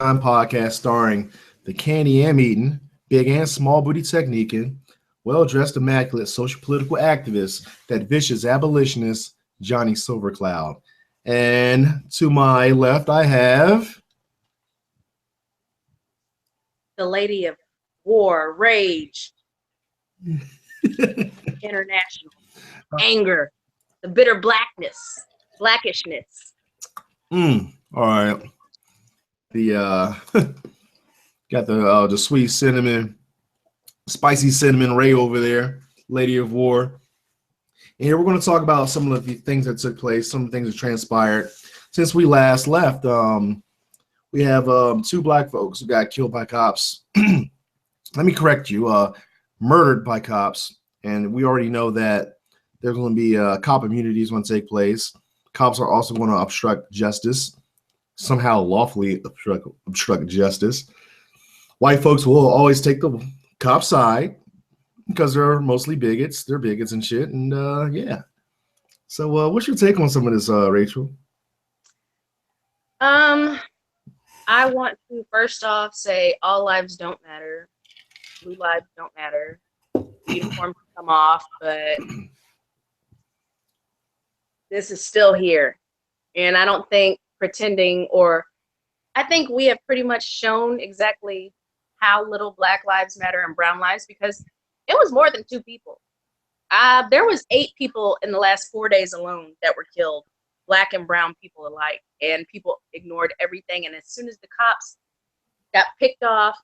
podcast starring the candy and eating, big and small booty techniquing, well dressed, immaculate social political activist, that vicious abolitionist, Johnny Silvercloud. And to my left, I have. The lady of war, rage, international, anger, the bitter blackishness. All right. The got the sweet cinnamon, spicy cinnamon Ray over there, Lady of War. And here we're going to talk about some of the things that took place, some of the things that transpired since we last left. We have two black folks who got killed by cops. Let me correct you, murdered by cops. And we already know that there's going to be cop immunities going to take place. Cops are also going to obstruct justice, somehow lawfully obstruct justice. White folks will always take the cop side because they're mostly bigots. They're bigots and shit. And yeah. So what's your take on some of this, Rachel? I want to first off say all lives don't matter. Blue lives don't matter. Uniforms come off, but this is still here. And I don't think pretending, or I think we have pretty much shown exactly how little Black Lives Matter and Brown Lives, because it was more than two people. There was 8 people in the last 4 days alone that were killed, Black and brown people alike, and people ignored everything. And as soon as the cops got picked off,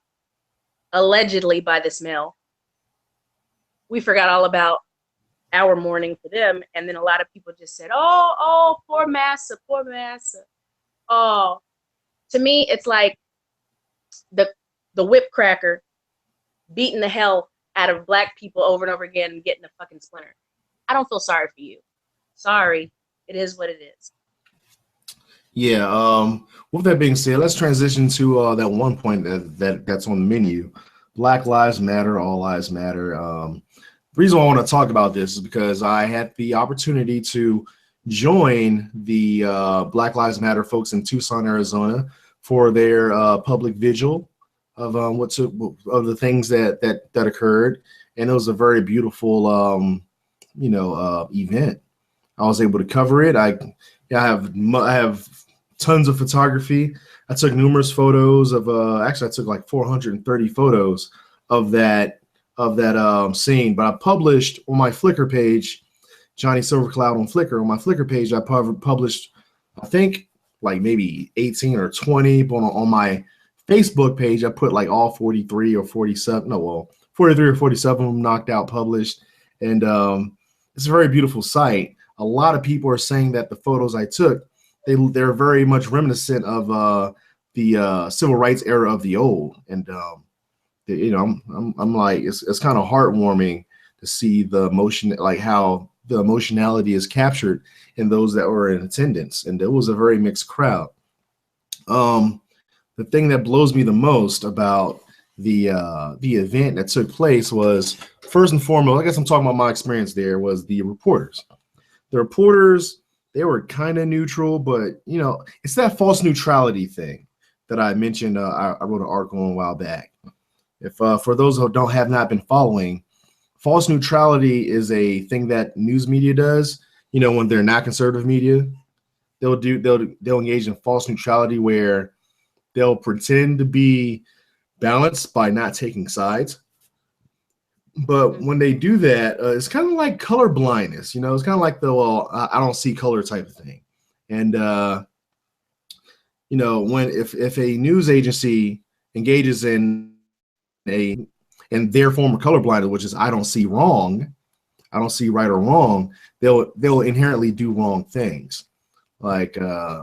allegedly by this male, we forgot all about our mourning for them. And then a lot of people just said, oh, poor Massa, poor Massa. Oh, to me, it's like the whip cracker beating the hell out of Black people over and over again and getting a fucking splinter. I don't feel sorry for you. Sorry. It is what it is. Yeah. With that being said, let's transition to that one point that's on the menu. Black Lives Matter, all lives matter. The reason why I want to talk about this is because I had the opportunity to join the Black Lives Matter folks in Tucson, Arizona, for their public vigil of of the things that occurred, and it was a very beautiful, event. I was able to cover it. I have tons of photography. I took numerous photos of actually I took like 430 photos of that scene. But I published on my Flickr page, Johnny Silvercloud on Flickr. On my Flickr page, I published I think like maybe 18 or 20. But on my Facebook page, I put like all 43 or 47. No, well, 43 or 47 of them knocked out, published, and it's a very beautiful site. A lot of people are saying that the photos I took, they're very much reminiscent of the civil rights era of the old. And I'm like, it's kind of heartwarming to see the emotion, like how the emotionality is captured in those that were in attendance. And it was a very mixed crowd. The thing that blows me the most about the event that took place was, first and foremost, I guess I'm talking about my experience there, was the reporters. The reporters, they were kind of neutral, but, it's that false neutrality thing that I mentioned. I wrote an article a while back. If for those who have not been following, false neutrality is a thing that news media does. When they're not conservative media, they'll engage in false neutrality where they'll pretend to be balanced by not taking sides. But when they do that, it's kind of like color blindness, it's kind of like the, I don't see color type of thing. And, if a news agency engages in their form of colorblindness, which is I don't see wrong, I don't see right or wrong, they'll inherently do wrong things. Like,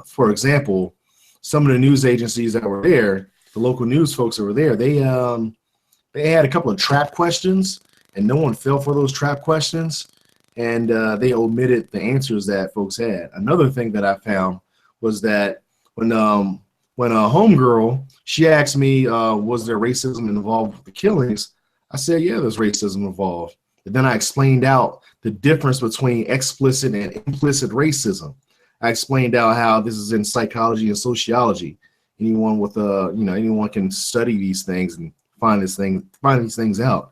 for example, some of the news agencies that were there, the local news folks that were there, they had a couple of trap questions, and no one fell for those trap questions, and they omitted the answers that folks had. Another thing that I found was that when a homegirl, she asked me, was there racism involved with the killings? I said, yeah, there's racism involved. And then I explained out the difference between explicit and implicit racism. I explained out how this is in psychology and sociology. anyone with anyone can study these things and find these things out.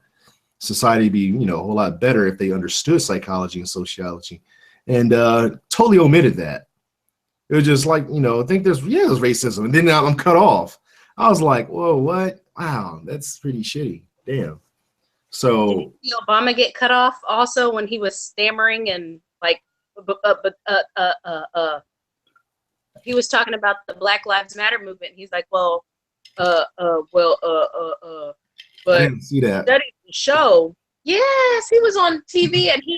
Society would be, a whole lot better if they understood psychology and sociology, and totally omitted that. It was just like, I think there's racism, and then I'm cut off. I was like, whoa, what? Wow, that's pretty shitty. Damn. So did you see Obama get cut off also when he was stammering and like, he was talking about the Black Lives Matter movement. He's like, well, I but didn't see that. studies show. Yes, he was on TV, and he,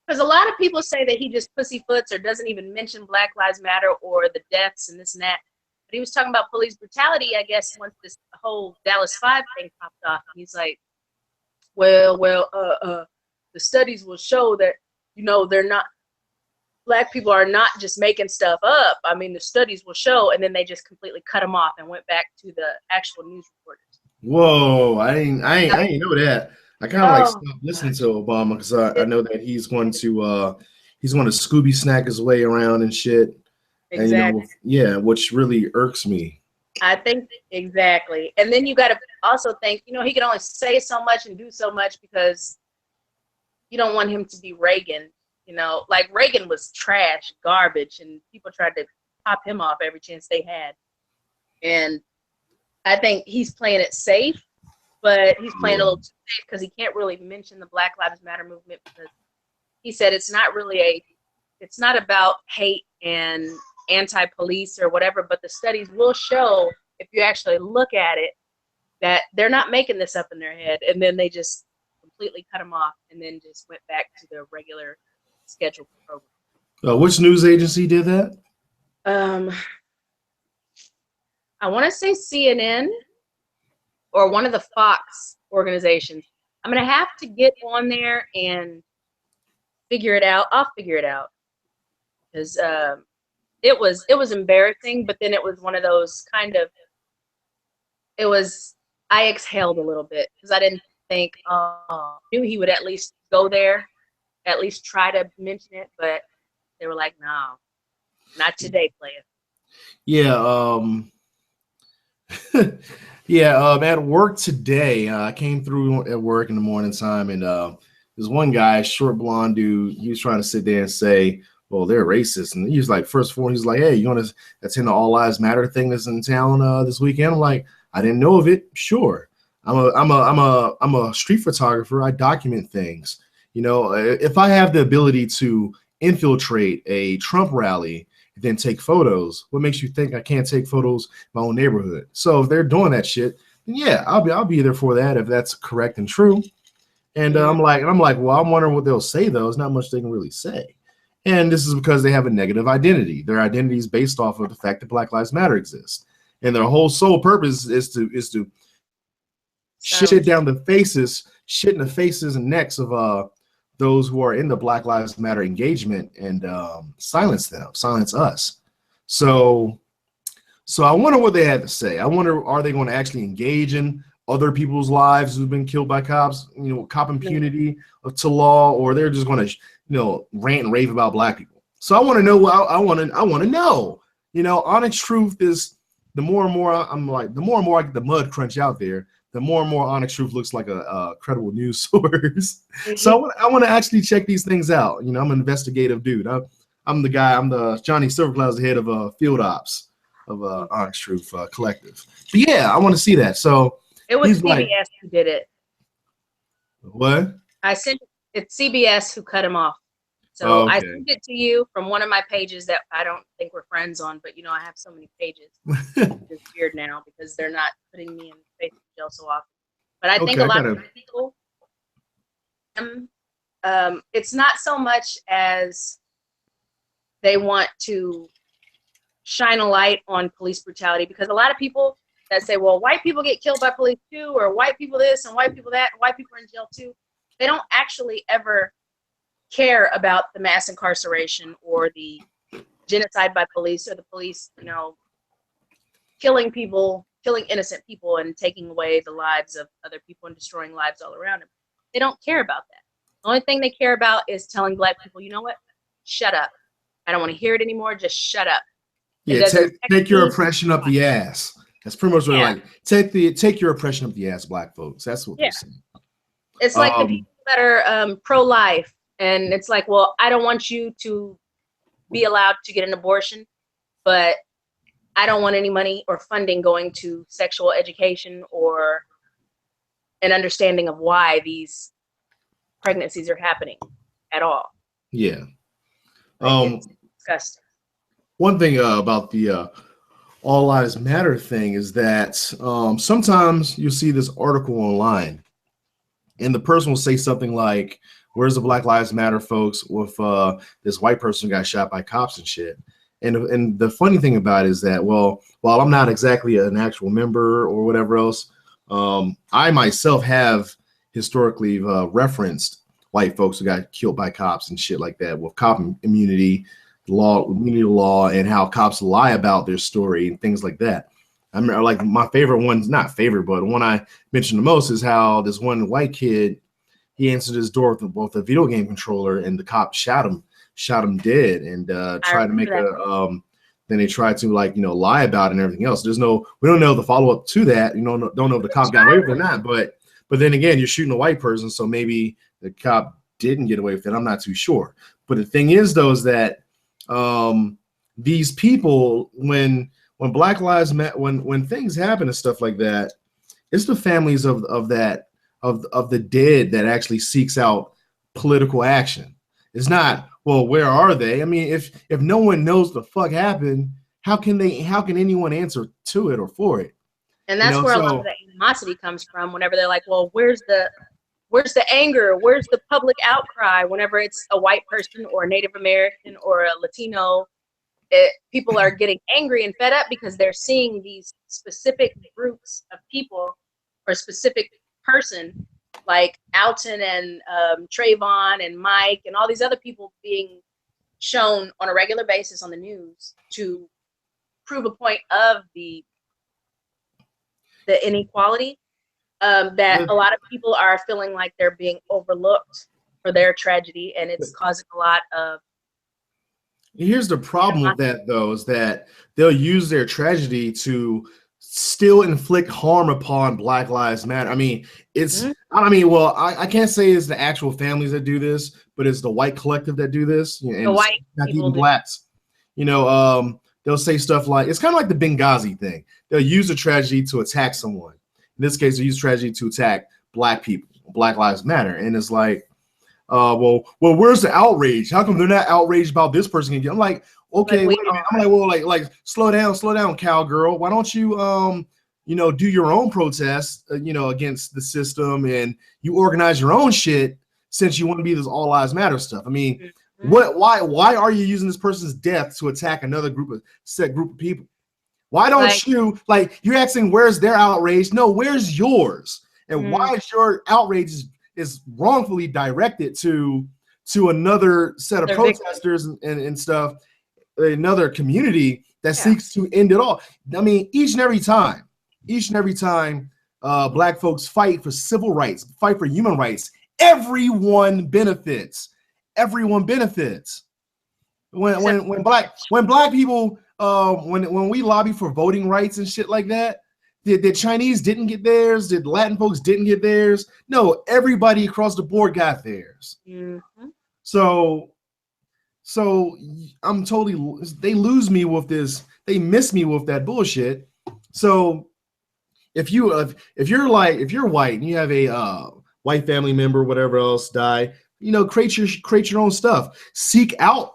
because a lot of people say that he just pussyfoots or doesn't even mention Black Lives Matter or the deaths and this and that. But he was talking about police brutality, I guess, once this whole Dallas 5 thing popped off. He's like, the studies will show that, they're not, Black people are not just making stuff up. I mean, the studies will show, and then they just completely cut him off and went back to the actual news reporters. Whoa, I didn't know that. I kind of like stopped listening to Obama because I know that he's going to Scooby snack his way around and shit. Exactly. And which really irks me. I think exactly. And then you got to also think, he can only say so much and do so much because you don't want him to be Reagan. Like Reagan was trash, garbage, and people tried to pop him off every chance they had. And I think he's playing it safe, but he's playing a little too safe because he can't really mention the Black Lives Matter movement because he said it's not about hate and anti-police or whatever, but the studies will show, if you actually look at it, that they're not making this up in their head. And then they just completely cut him off and then just went back to their regular scheduled program. Which news agency did that? I want to say CNN or one of the Fox organizations. I'm going to have to get on there and figure it out. I'll figure it out because it was embarrassing, but then it was one of those I exhaled a little bit because I didn't think, knew he would at least go there, at least try to mention it, but they were like, no, not today, player. Yeah, yeah, at work today, I came through at work in the morning time, and there's one guy, short blonde dude, he was trying to sit there and say, well, they're racist. And he was like, first of all, he's like, hey, you want to attend the All Lives Matter thing that's in town this weekend? I'm like, I didn't know of it. Sure. I'm a street photographer. I document things. If I have the ability to infiltrate a Trump rally and then take photos, what makes you think I can't take photos in my own neighborhood? So if they're doing that shit, then yeah, I'll be there for that if that's correct and true. And I'm like, well, I'm wondering what they'll say though. There's not much they can really say. And this is because they have a negative identity. Their identity is based off of the fact that Black Lives Matter exists. And their whole sole purpose is to shit in the faces and necks of those who are in the Black Lives Matter engagement and silence us. So I wonder what they had to say. I wonder, are they going to actually engage in other people's lives who've been killed by cops, cop impunity to law, or they're just going to, rant and rave about Black people. So I want to know. I want to know. Honest truth is the more and more I get the mud crunch out there, the more and more honest truth looks like a credible news source. Mm-hmm. So I want to actually check these things out. I'm an investigative dude. I'm the guy. I'm the Johnny Silvercloud's the head of field ops of Honest Truth Collective. But yeah, I want to see that. So it was CBS who did it. What? It's CBS who cut him off. So I sent it to you from one of my pages that I don't think we're friends on, but I have so many pages. It's weird now because they're not putting me in Facebook jail so often. But I think a lot of people, it's not so much as they want to shine a light on police brutality, because a lot of people that say, well, white people get killed by police too, or white people this and white people that, and white people are in jail too. They don't actually ever care about the mass incarceration or the genocide by police, or the police, killing innocent people and taking away the lives of other people and destroying lives all around them. They don't care about that. The only thing they care about is telling Black people, you know what? Shut up. I don't want to hear it anymore. Just shut up. It Yeah, doesn't affect take your me. oppression up the ass. That's pretty much what they're Yeah, like. Take your oppression up the ass, black folks. That's what they're yeah. saying. It's like the Um, people that are pro-life, and it's like, well, I don't want you to be allowed to get an abortion, but I don't want any money or funding going to sexual education or an understanding of why these pregnancies are happening at all. yeah. Like, it's Um, disgusting. one thing about the All Lives Matter thing is that sometimes you see this article online, and the person will say something like, "Where's the Black Lives Matter folks with this white person who got shot by cops and shit?" And the funny thing about it is that, well, while I'm not exactly an actual member or whatever else, I myself have historically referenced white folks who got killed by cops and shit like that with cop immunity law, and how cops lie about their story and things like that. I remember, like, my favorite one, not favorite, but the one I mentioned the most is how this one white kid, he answered his door with a video game controller, and the cop shot him dead, and tried to make then they tried to, like, lie about it and everything else. We don't know the follow up to that. Don't know if the cop got away with it or not. But then again, you're shooting a white person, so maybe the cop didn't get away with it. I'm not too sure. But the thing is, though, is that these people, when Black Lives Matter, when things happen and stuff like that, it's the families of the dead that actually seeks out political action. It's not, well, where are they? I mean, if no one knows the fuck happened, how can anyone answer to it or for it? And that's where a lot of the animosity comes from. Whenever they're like, well, where's the anger? Where's the public outcry? Whenever it's a white person or a Native American or a Latino, people are getting angry and fed up because they're seeing these specific groups of people or specific person like Alton and Trayvon and Mike and all these other people being shown on a regular basis on the news to prove a point of the inequality, that a lot of people are feeling like they're being overlooked for their tragedy, and it's causing a lot of. Here's the problem with that, though, is that they'll use their tragedy to still inflict harm upon Black Lives Matter. I mean, I can't say it's the actual families that do this, but it's the white collective that do this. And the white not people even blacks. They'll say stuff like, it's kind of like the Benghazi thing. They'll use a tragedy to attack someone. In this case, they use tragedy to attack black people, Black Lives Matter. And it's like, well, where's the outrage? How come they're not outraged about this person getting? I'm like, okay, wait a minute. I'm like, well, like, slow down, cowgirl. Why don't you, do your own protest, against the system, and you organize your own shit, since you want to be this all lives matter stuff. I mean, why are you using this person's death to attack another group of people? Why don't you're asking where's their outrage? No, where's yours? And why is your outrage is wrongfully directed to another set of protesters and stuff, another community that seeks to end it all? I mean, each and every time black folks fight for civil rights, fight for human rights, everyone benefits. When black people, when we lobby for voting rights and shit like that, the Chinese didn't get theirs, the Latin folks didn't get theirs. No, everybody across the board got theirs. Mm-hmm. So I'm totally, they lose me with this. They miss me with that bullshit. So if you're white and you have a white family member, whatever else, die, create your own stuff. Seek out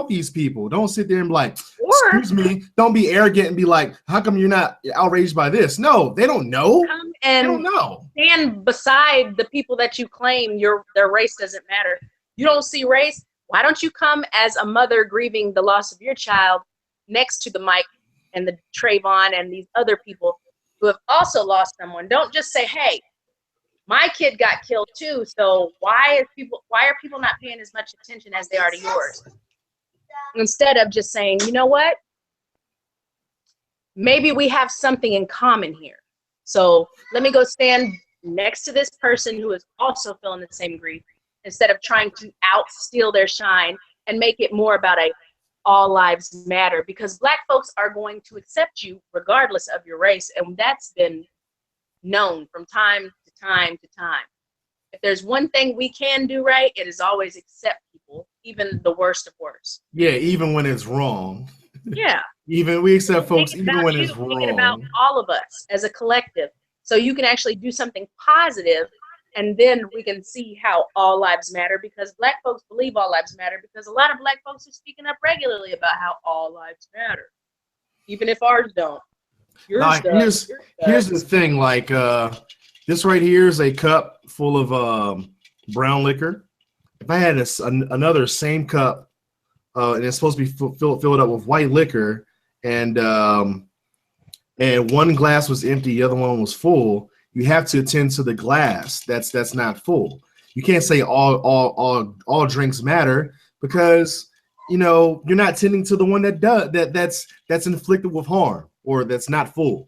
these people. Don't sit there and be like, excuse me. Don't be arrogant and be like, how come you're not outraged by this? No, they don't know. They don't know. Stand beside the people that you claim their race doesn't matter. You don't see race. Why don't you come as a mother grieving the loss of your child next to the Mike and the Trayvon and these other people who have also lost someone? Don't just say, hey, my kid got killed too, so why are people not paying as much attention as they are to yours? Instead of just saying, you know what? Maybe we have something in common here. So let me go stand next to this person who is also feeling the same grief, instead of trying to steal their shine and make it more about a all lives matter, because Black folks are going to accept you regardless of your race. And that's been known from time to time to time. If there's one thing we can do right, it is always accept people, even the worst of worst. Yeah, even when it's wrong. Yeah. Even we accept folks even when it's Make it about wrong. all of us as a collective. So you can actually do something positive, and then we can see how all lives matter, because Black folks believe all lives matter, because a lot of Black folks are speaking up regularly about how all lives matter, even if ours don't. Now, here's the thing, like this right here is a cup full of brown liquor. If I had another same cup, and it's supposed to be filled up with white liquor, and one glass was empty, the other one was full, you have to attend to the glass that's not full. You can't say all drinks matter, because you're not tending to the one that's inflicted with harm or that's not full.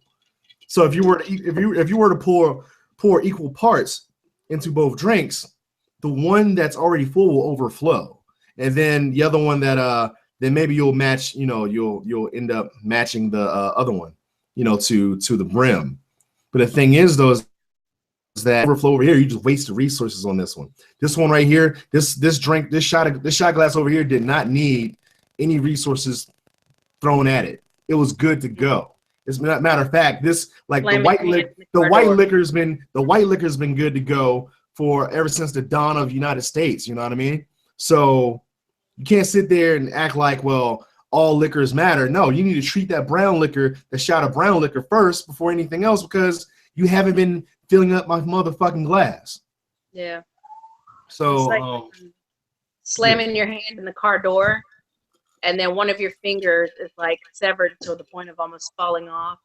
So if you were to pour equal parts into both drinks, the one that's already full will overflow, and then the other one that then maybe you'll match, you'll end up matching the other one, to the brim. But the thing is, though, is that overflow over here, you just wasted resources on this one. This one right here, this shot glass over here did not need any resources thrown at it. It was good to go. As a matter of fact, this, like, the white liquor's been good to go for ever since the dawn of the United States. You know what I mean? So you can't sit there and act like, well, all liquors matter. No, you need to treat that brown liquor, the shot of brown liquor, first before anything else, because you haven't been filling up my motherfucking glass. Yeah. So it's like slamming your hand in the car door, and then one of your fingers is like severed to the point of almost falling off,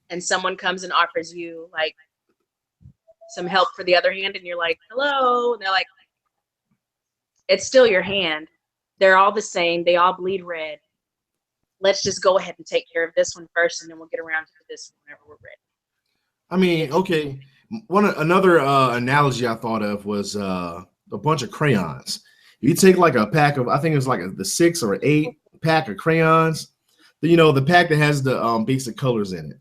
and someone comes and offers you like some help for the other hand, and you're like, hello, and they're like, it's still your hand. They're all the same. They all bleed red. Let's just go ahead and take care of this one first, and then we'll get around to this whenever we're ready. I mean, okay. Another analogy I thought of was a bunch of crayons. You take like a pack of, I think it was like the 6 or 8 pack of crayons. The pack that has the basic colors in it.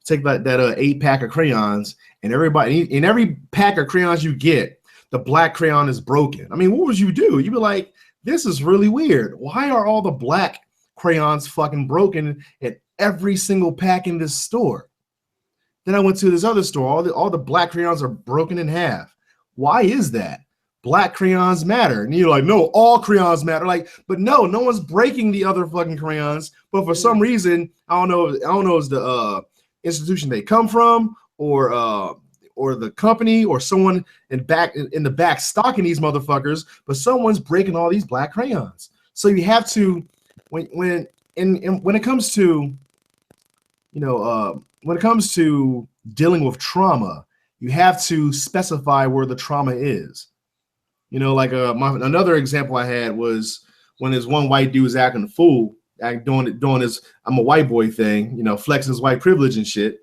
Take that 8 pack of crayons, and in every pack of crayons you get, the black crayon is broken. I mean, what would you do? You'd be like, this is really weird. Why are all the black crayons fucking broken in every single pack in this store? Then I went to this other store. All the black crayons are broken in half. Why is that? Black crayons matter. And you're like, no, all crayons matter. Like, but no one's breaking the other fucking crayons. But for some reason, I don't know if it's the institution they come from, or the company, or someone in the back stocking these motherfuckers, but someone's breaking all these black crayons. So you have to, when it comes to when it comes to dealing with trauma, you have to specify where the trauma is. Like another example I had was when this one white dude was acting a fool, doing his I'm a white boy thing, flexing his white privilege and shit.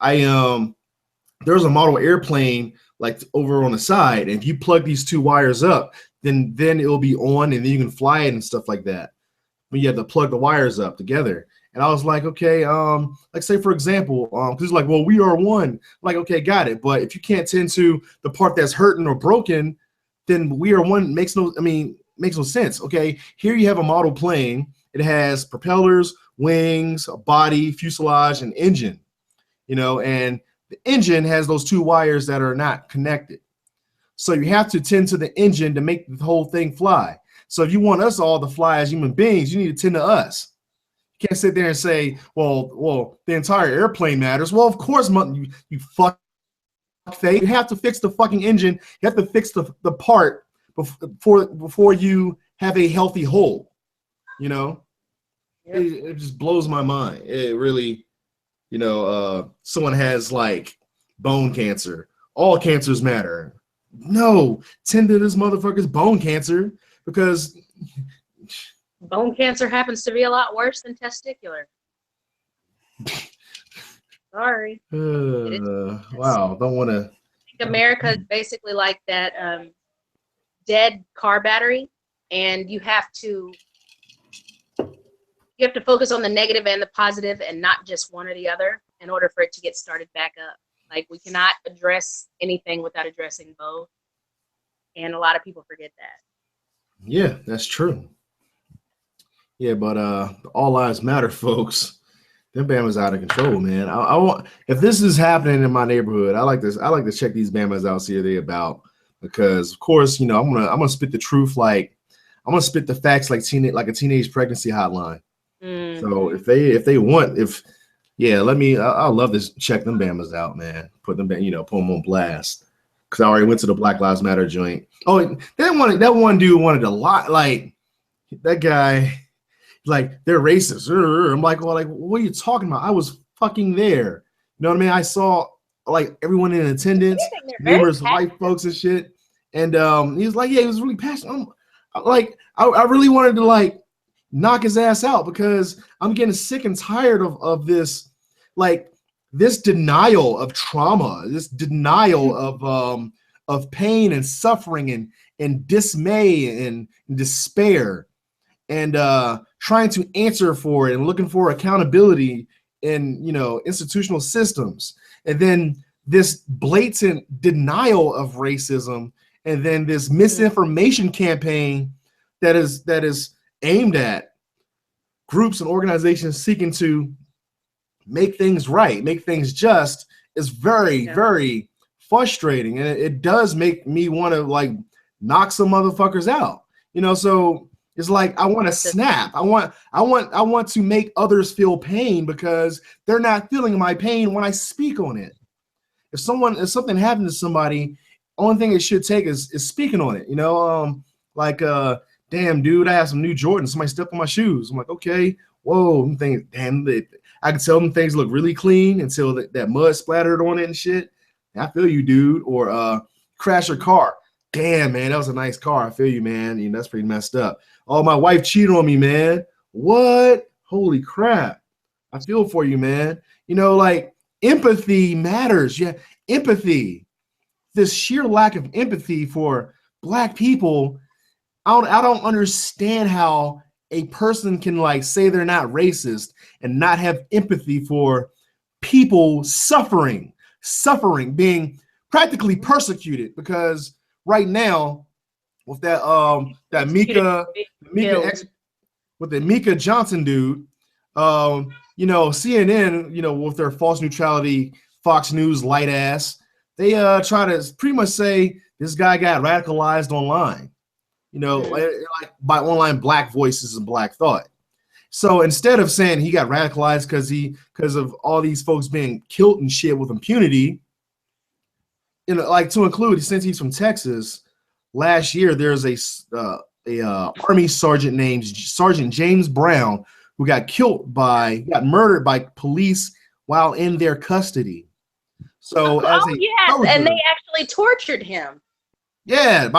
There's a model airplane like over on the side, and if you plug these 2 wires up, then it'll be on, and then you can fly it and stuff like that. But you have to plug the wires up together. And I was like, okay, like say for example, because it's like, well, we are one. I'm like, okay, got it. But if you can't tend to the part that's hurting or broken, then we are one makes no sense. Okay, here you have a model plane. It has propellers, wings, a body, fuselage, and engine. And the engine has those 2 wires that are not connected. So you have to tend to the engine to make the whole thing fly. So if you want us all to fly as human beings, you need to tend to us. You can't sit there and say, well, the entire airplane matters. Well, of course, you fuck face. You have to fix the fucking engine. You have to fix the part before you have a healthy whole. Yep. It just blows my mind. It really, someone has like bone cancer. All cancers matter. No, tend to this motherfucker's bone cancer, because bone cancer happens to be a lot worse than testicular. Sorry. Wow, don't want to. America is basically like that dead car battery, and you have to you have to focus on the negative and the positive and not just one or the other in order for it to get started back up. Like, we cannot address anything without addressing both. And a lot of people forget that. Yeah, that's true. Yeah, but all lives matter, folks. Them Bama's out of control, man. I want, if this is happening in my neighborhood, I like this. I like to check these Bama's out, see what they about, because of course, I'm gonna spit the truth, like I'm gonna spit the facts like a teenage pregnancy hotline. So if they want, I'll love to check them Bama's out, man. Put them on blast. Cause I already went to the Black Lives Matter joint. Oh, that one dude wanted a lot, like that guy. Like, they're racist. I'm like, well, like, what are you talking about? I was fucking there. You know what I mean? I saw like everyone in attendance, numerous white folks and shit. And he was like, yeah, he was really passionate. I really wanted to like knock his ass out because I'm getting sick and tired of this, like this denial of trauma, this denial of pain and suffering and dismay and despair. And trying to answer for it and looking for accountability in institutional systems, and then this blatant denial of racism, and then this misinformation campaign that is aimed at groups and organizations seeking to make things right, make things just, is very, very frustrating, and it does make me want to like knock some motherfuckers out, so. It's like I want to snap. I want to make others feel pain because they're not feeling my pain when I speak on it. If something happened to somebody, only thing it should take is speaking on it. Damn dude, I have some new Jordans. Somebody stepped on my shoes. I'm like, okay, whoa, I'm thinking, damn, I can tell them things look really clean until that mud splattered on it and shit. I feel you, dude. Or crash your car. Damn, man, that was a nice car. I feel you, man. That's pretty messed up. Oh, my wife cheated on me, man. What? Holy crap. I feel for you, man. Like empathy matters. Yeah, empathy. This sheer lack of empathy for Black people. I don't understand how a person can like say they're not racist and not have empathy for people suffering, being practically persecuted, because right now, with that Mika with the Mika Johnson dude, CNN, with their false neutrality, Fox News light ass, they try to pretty much say this guy got radicalized online, like by online Black voices and Black thought. So instead of saying he got radicalized because of all these folks being killed and shit with impunity, like to include, since he's from Texas. Last year, there's a Army sergeant named Sergeant James Brown who got murdered by police while in their custody. So and they actually tortured him. Yeah,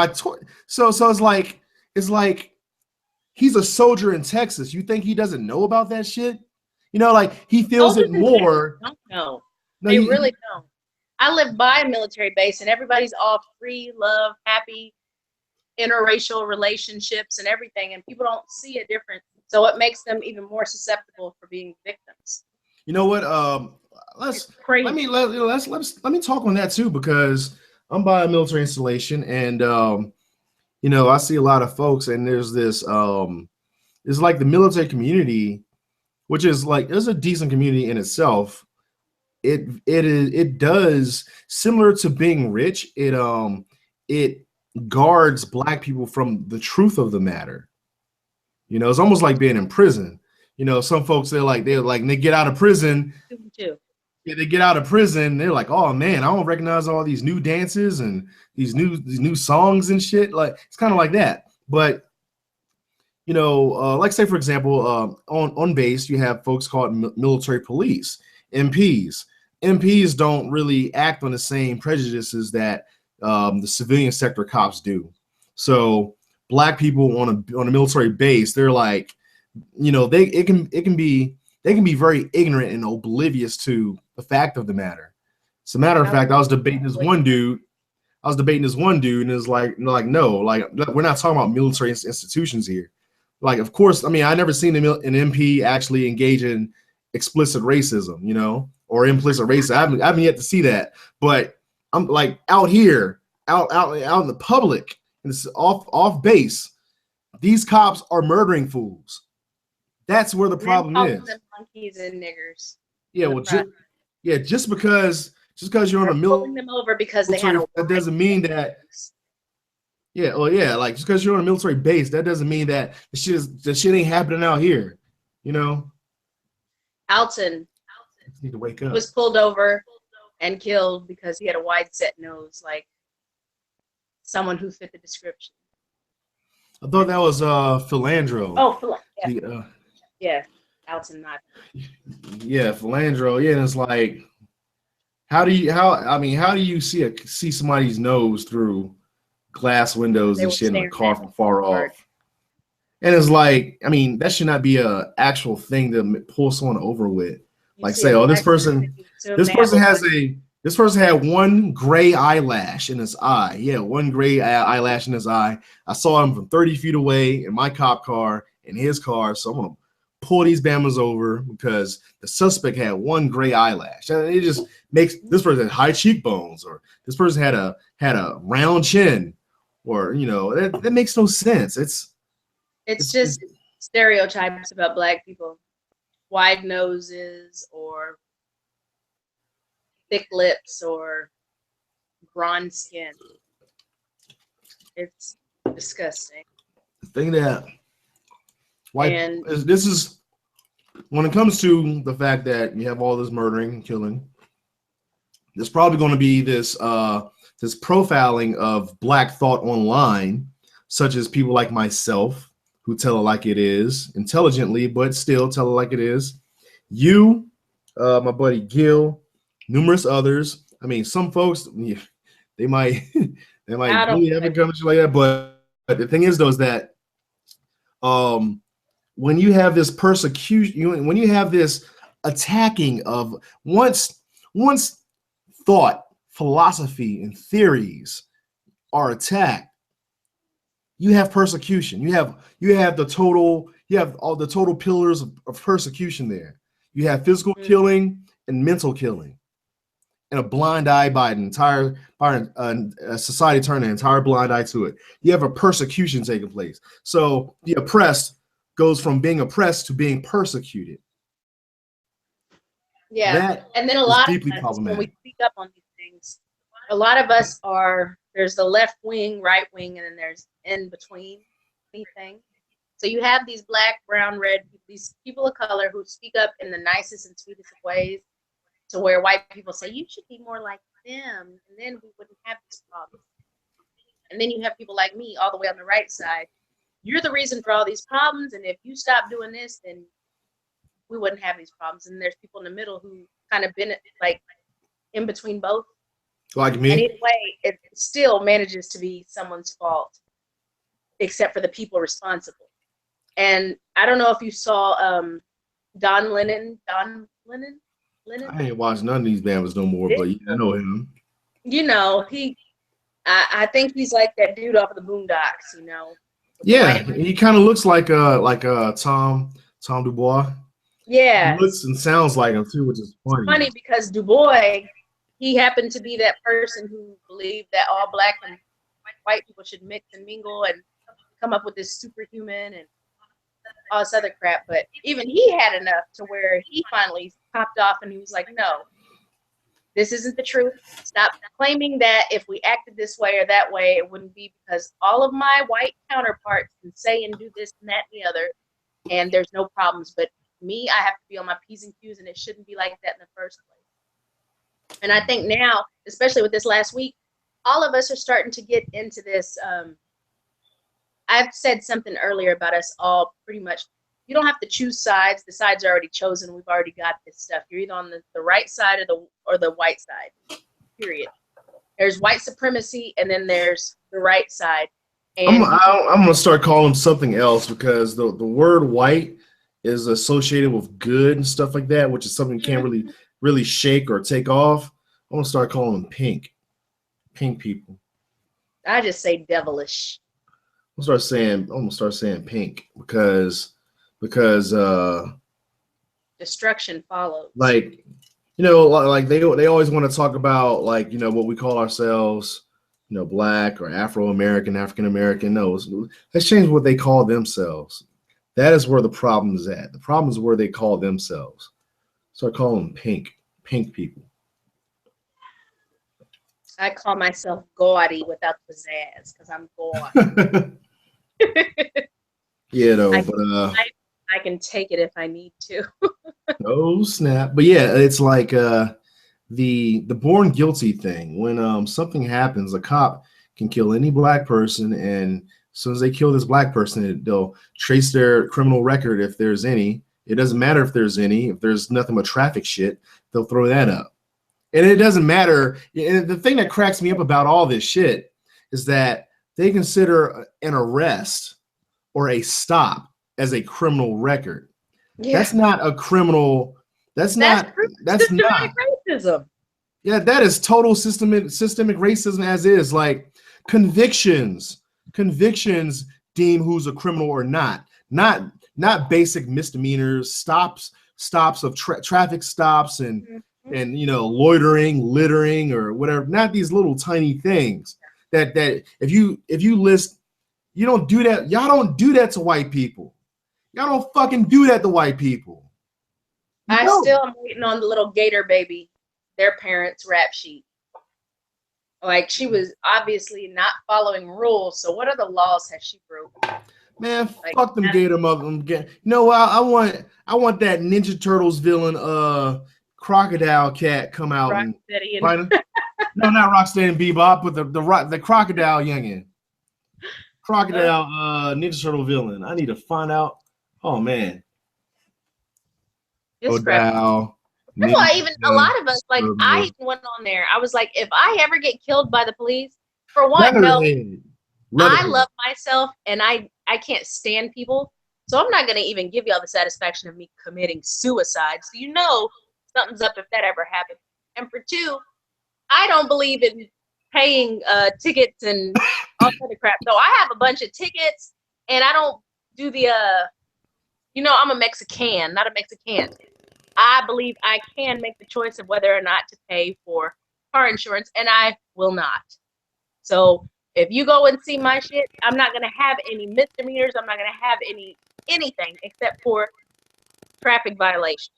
so it's like he's a soldier in Texas. You think he doesn't know about that shit? Like he feels it more. Don't know. They really don't. I live by a military base, and everybody's all free, love, happy, interracial relationships and everything, and people don't see a difference, so it makes them even more susceptible for being victims. You know what? Let me talk on that too, because I'm by a military installation, and I see a lot of folks, and there's this it's like the military community, which is like, there's a decent community in itself. It does, similar to being rich, it guards Black people from the truth of the matter. It's almost like being in prison. Some folks, they get out of prison. Yeah, they get out of prison. They're like, oh man, I don't recognize all these new dances and these new songs and shit. Like, it's kind of like that. But like say for example, on base you have folks called military police, MPs. MPs don't really act on the same prejudices that the civilian sector cops do. So Black people on a military base, they're like, they can be very ignorant and oblivious to the fact of the matter. As a matter of fact, I was debating this one dude, and it's like no, like we're not talking about military institutions here. like, of course, I mean, I never seen an MP actually engage in explicit racism, you know, or implicit racism. I haven't yet to see that. But I'm like out here, out in the public, and it's off base. These cops are murdering fools. That's where the problem is. Them monkeys and niggers. Yeah, well, just because you're on a pulling them over because they had that doesn't mean that. Yeah, well, yeah, like just because you're on a military base, that doesn't mean that the shit ain't happening out here, you know. Alton need to wake up. Was pulled over and killed because he had a wide set nose, like someone who fit the description. I thought that was Philandro. Oh, yeah, Alton not. Yeah, Philandro. Yeah, and it's like, how do you see somebody's nose through glass windows and shit in the car from far off? And it's like, I mean, that should not be a actual thing to pull someone over with. Like say, oh, this person had one gray eyelash in his eye. Yeah, one gray eyelash in his eye. I saw him from 30 feet away in my cop car, in his car. So I'm gonna pull these bammers over because the suspect had one gray eyelash. And it just makes this person had high cheekbones, or this person had a round chin, or you know, that makes no sense. It's just stereotypes about Black people. Wide noses or thick lips or bronze skin. It's disgusting. The thing that this is when it comes to the fact that you have all this murdering and killing, there's probably going to be this profiling of Black thought online, such as people like myself who tell it like it is, intelligently, but still tell it like it is. You, my buddy Gil, numerous others. I mean, some folks, they might really have a come like that. But the thing is, though, is that when you have this persecution, when you have this attacking of once thought, philosophy, and theories are attacked, you have persecution. You have all the total pillars of persecution there. You have physical killing and mental killing, and a blind eye by a society turning an entire blind eye to it. You have a persecution taking place. So the oppressed goes from being oppressed to being persecuted. Yeah, and then a lot of times when we speak up on these things, a lot of us there's the left wing, right wing, and then there's in between anything. So you have these Black, brown, red, these people of color who speak up in the nicest and sweetest of ways, to where white people say, you should be more like them, and then we wouldn't have this problem. And then you have people like me all the way on the right side. You're the reason for all these problems, and if you stop doing this, then we wouldn't have these problems. And there's people in the middle who kind of been like in between both. Like me. And either way, it still manages to be someone's fault, except for the people responsible. And I don't know if you saw Don Lennon. I ain't watched none of these bands no more, but I know him. You know, I think he's like that dude off of the Boondocks, you know. Yeah, he kind of looks like Tom Dubois. Yeah. He looks and sounds like him too, which is funny. It's funny because Dubois, he happened to be that person who believed that all Black and white people should mix and mingle and come up with this superhuman and all this other crap. But even he had enough to where he finally popped off and he was like, no, this isn't the truth. Stop claiming that if we acted this way or that way, it wouldn't be, because all of my white counterparts can say and do this and that and the other, and there's no problems. But me, I have to be on my P's and Q's, and it shouldn't be like that in the first place. And I think now, especially with this last week, all of us are starting to get into this. I've said something earlier about us all pretty much. You don't have to choose sides. The sides are already chosen. We've already got this stuff. You're either on the right side or the white side, period. There's white supremacy, and then there's the right side. And I'm going to start calling them something else, because the word white is associated with good and stuff like that, which is something you can't really shake or take off. I'm going to start calling them pink people. I just say devilish. I'm gonna start saying pink because Destruction follows. like like they always want to talk about like what we call ourselves, black or Afro-American, African American. No, let's change what they call themselves. That is where the problem is at. The problem is where they call themselves. Start calling them pink people. I call myself gaudy without pizzazz because I'm gaudy. Yeah, though, I can take it if I need to. oh snap! But yeah, it's like the born guilty thing. When something happens, a cop can kill any black person, and as soon as they kill this black person, they'll trace their criminal record if there's any. It doesn't matter if there's any. If there's nothing but traffic shit, they'll throw that up. And it doesn't matter. And the thing that cracks me up about all this shit is that they consider an arrest or a stop as a criminal record. Yeah. That's not a criminal. That's not racism. Yeah, that is total systemic racism as is. Like convictions deem who's a criminal or not. Not basic misdemeanors, stops of traffic stops and loitering, littering, or whatever. Not these little tiny things that if you list, you don't do that. Y'all don't do that to white people. Y'all don't fucking do that to white people. I still am waiting on the little Gator baby, their parents' rap sheet. Like she was obviously not following rules. So what other laws has she broken? Man, fuck them Gator mother. I want that Ninja Turtles villain, Crocodile Cat come out. No, not Rocksteady and Bebop, but the Crocodile youngin. Crocodile Ninja Turtle villain. I need to find out. Oh man. Odell. That's why even a lot of us, like I even went on there. I was like, if I ever get killed by the police, for one, I love myself and I can't stand people. So I'm not gonna even give y'all the satisfaction of me committing suicide. So something's up if that ever happened. And for two, I don't believe in paying tickets and all kind of crap. So I have a bunch of tickets and I don't do the I'm a Mexican, not a Mexican. I believe I can make the choice of whether or not to pay for car insurance, and I will not. So if you go and see my shit, I'm not gonna have any misdemeanors. I'm not gonna have anything except for traffic violation.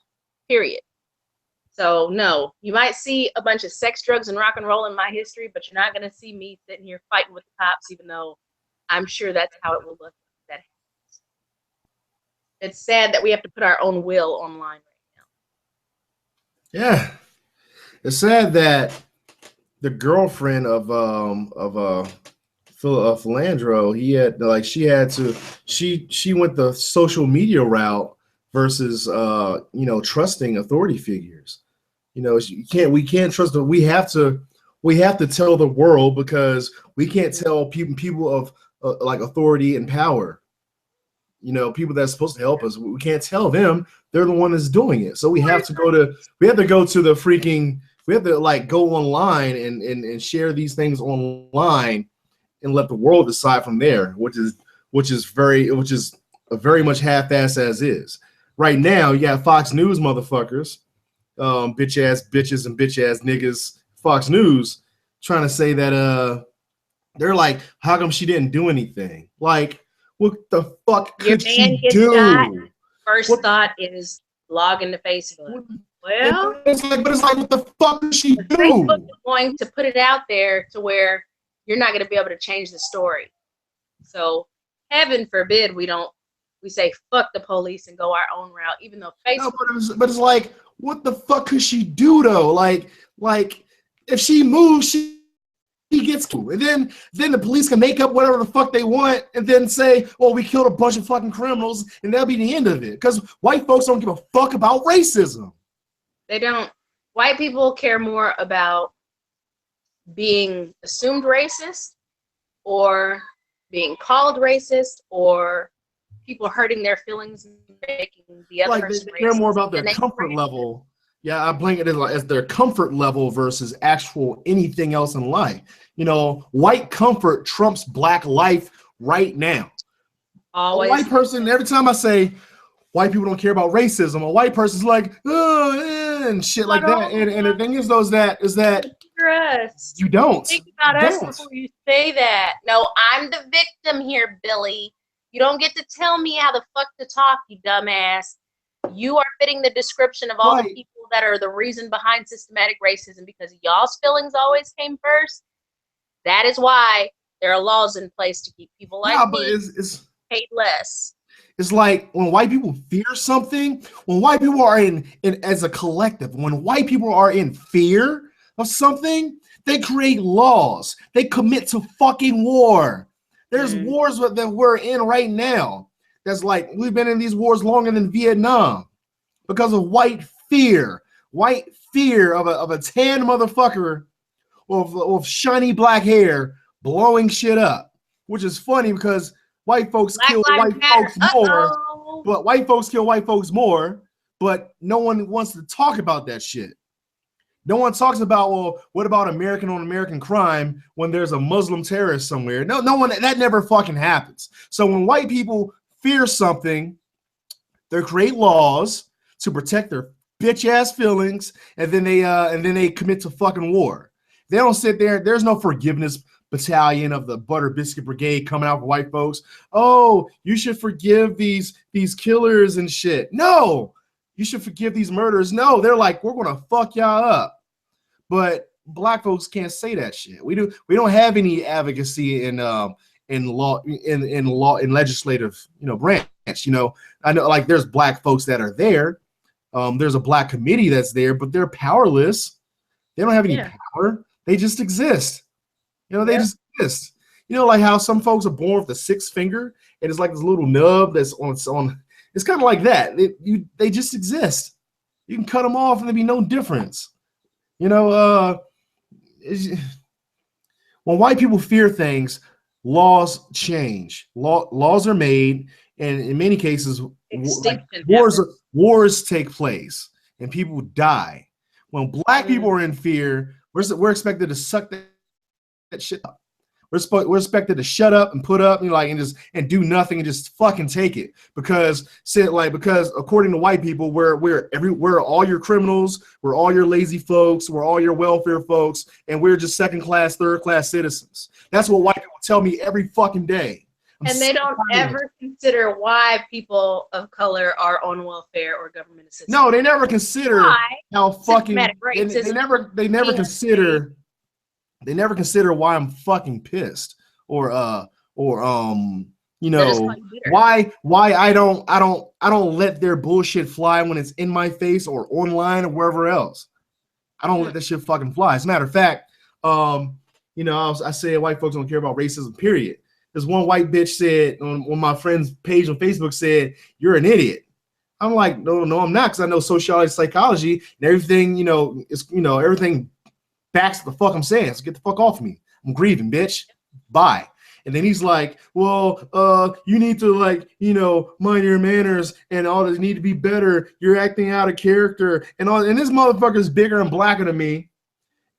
Period. So no, you might see a bunch of sex, drugs, and rock and roll in my history, but you're not gonna see me sitting here fighting with the cops, even though I'm sure that's how it will look. That happens. It's sad that we have to put our own will online right now. Yeah, it's sad that the girlfriend of Philandro, she went the social media route versus trusting authority figures. We can't trust them. We have to tell the world because we can't tell people of like authority and power. People that's supposed to help us. We can't tell them. They're the one that's doing it. So we have to go to go online and share these things online and let the world decide from there, which is very much half-assed as is. Right now, you got Fox News motherfuckers, bitch ass bitches and bitch ass niggas, Fox News, trying to say that they're like, how come she didn't do anything? Like, what the fuck could she do? Shot. First thought is log into Facebook. Well, it's like, what the fuck does she do? Facebook is going to put it out there to where you're not going to be able to change the story. So, heaven forbid we say fuck the police and go our own route, even though Facebook. No, but it's like, what the fuck could she do though? Like if she moves, she gets cool, and then the police can make up whatever the fuck they want, and then say, "Well, we killed a bunch of fucking criminals," and that'll be the end of it. Because white folks don't give a fuck about racism. They don't. White people care more about being assumed racist, or being called racist, or people hurting their feelings and making the other person they care more about their comfort level. Yeah, I blame it as their comfort level versus actual anything else in life. White comfort trumps black life right now. Always. A white person, every time I say white people don't care about racism, a white person's like, oh, and shit like that. And the thing is, though, is that you don't. Think about us before you say that. No, I'm the victim here, Billy. You don't get to tell me how the fuck to talk, you dumbass. You are fitting the description of all the people that are the reason behind systematic racism because y'all's feelings always came first. That is why there are laws in place to keep people like me it's paid less. It's like when white people fear something, when white people are in as a collective, when white people are in fear of something, they create laws. They commit to fucking war. There's wars that we're in right now. That's like, we've been in these wars longer than Vietnam because of white fear of a tan motherfucker with shiny black hair blowing shit up, which is funny because white folks kill white folks more, but white folks kill white folks more, but no one wants to talk about that shit. No one talks about, well, what about American on American crime when there's a Muslim terrorist somewhere? No one, that never fucking happens. So when white people fear something, they create laws to protect their bitch ass feelings, and then they commit to fucking war. They don't sit there. There's no forgiveness battalion of the Butter Biscuit Brigade coming out for white folks. Oh, you should forgive these killers and shit. No, you should forgive these murderers. No, they're like, we're gonna fuck y'all up. But black folks can't say that shit. We don't have any advocacy in legislative branch. I know like there's black folks that are there. There's a black committee that's there, but they're powerless. They don't have any power. They just exist. They just exist. Like how some folks are born with a sixth finger, and it's like this little nub that's on. It's kind of like that. They just exist. You can cut them off, and there'd be no difference. When white people fear things, laws change. Laws are made, and in many cases, wars take place, and people die. When black people are in fear, we're expected to suck that shit up. We're expected to shut up and put up and do nothing and just fucking take it because according to white people, we're all your criminals, we're all your lazy folks, we're all your welfare folks, and we're just second class, third class citizens. That's what white people tell me every fucking day. And they don't ever consider why people of color are on welfare or government assistance. No, they never consider how fucking they never consider. They never consider why I'm fucking pissed or why I don't let their bullshit fly when it's in my face or online or wherever else. I don't let that shit fucking fly. As a matter of fact, I say white folks don't care about racism, period. This one white bitch said on my friend's page on Facebook said, "You're an idiot." I'm like, no, I'm not, because I know sociology, psychology, and everything, everything backs the fuck I'm saying. So get the fuck off me. I'm grieving, bitch. Bye. And then he's like, well, you need to mind your manners and all this, need to be better. You're acting out of character and all. And this motherfucker's bigger and blacker than me.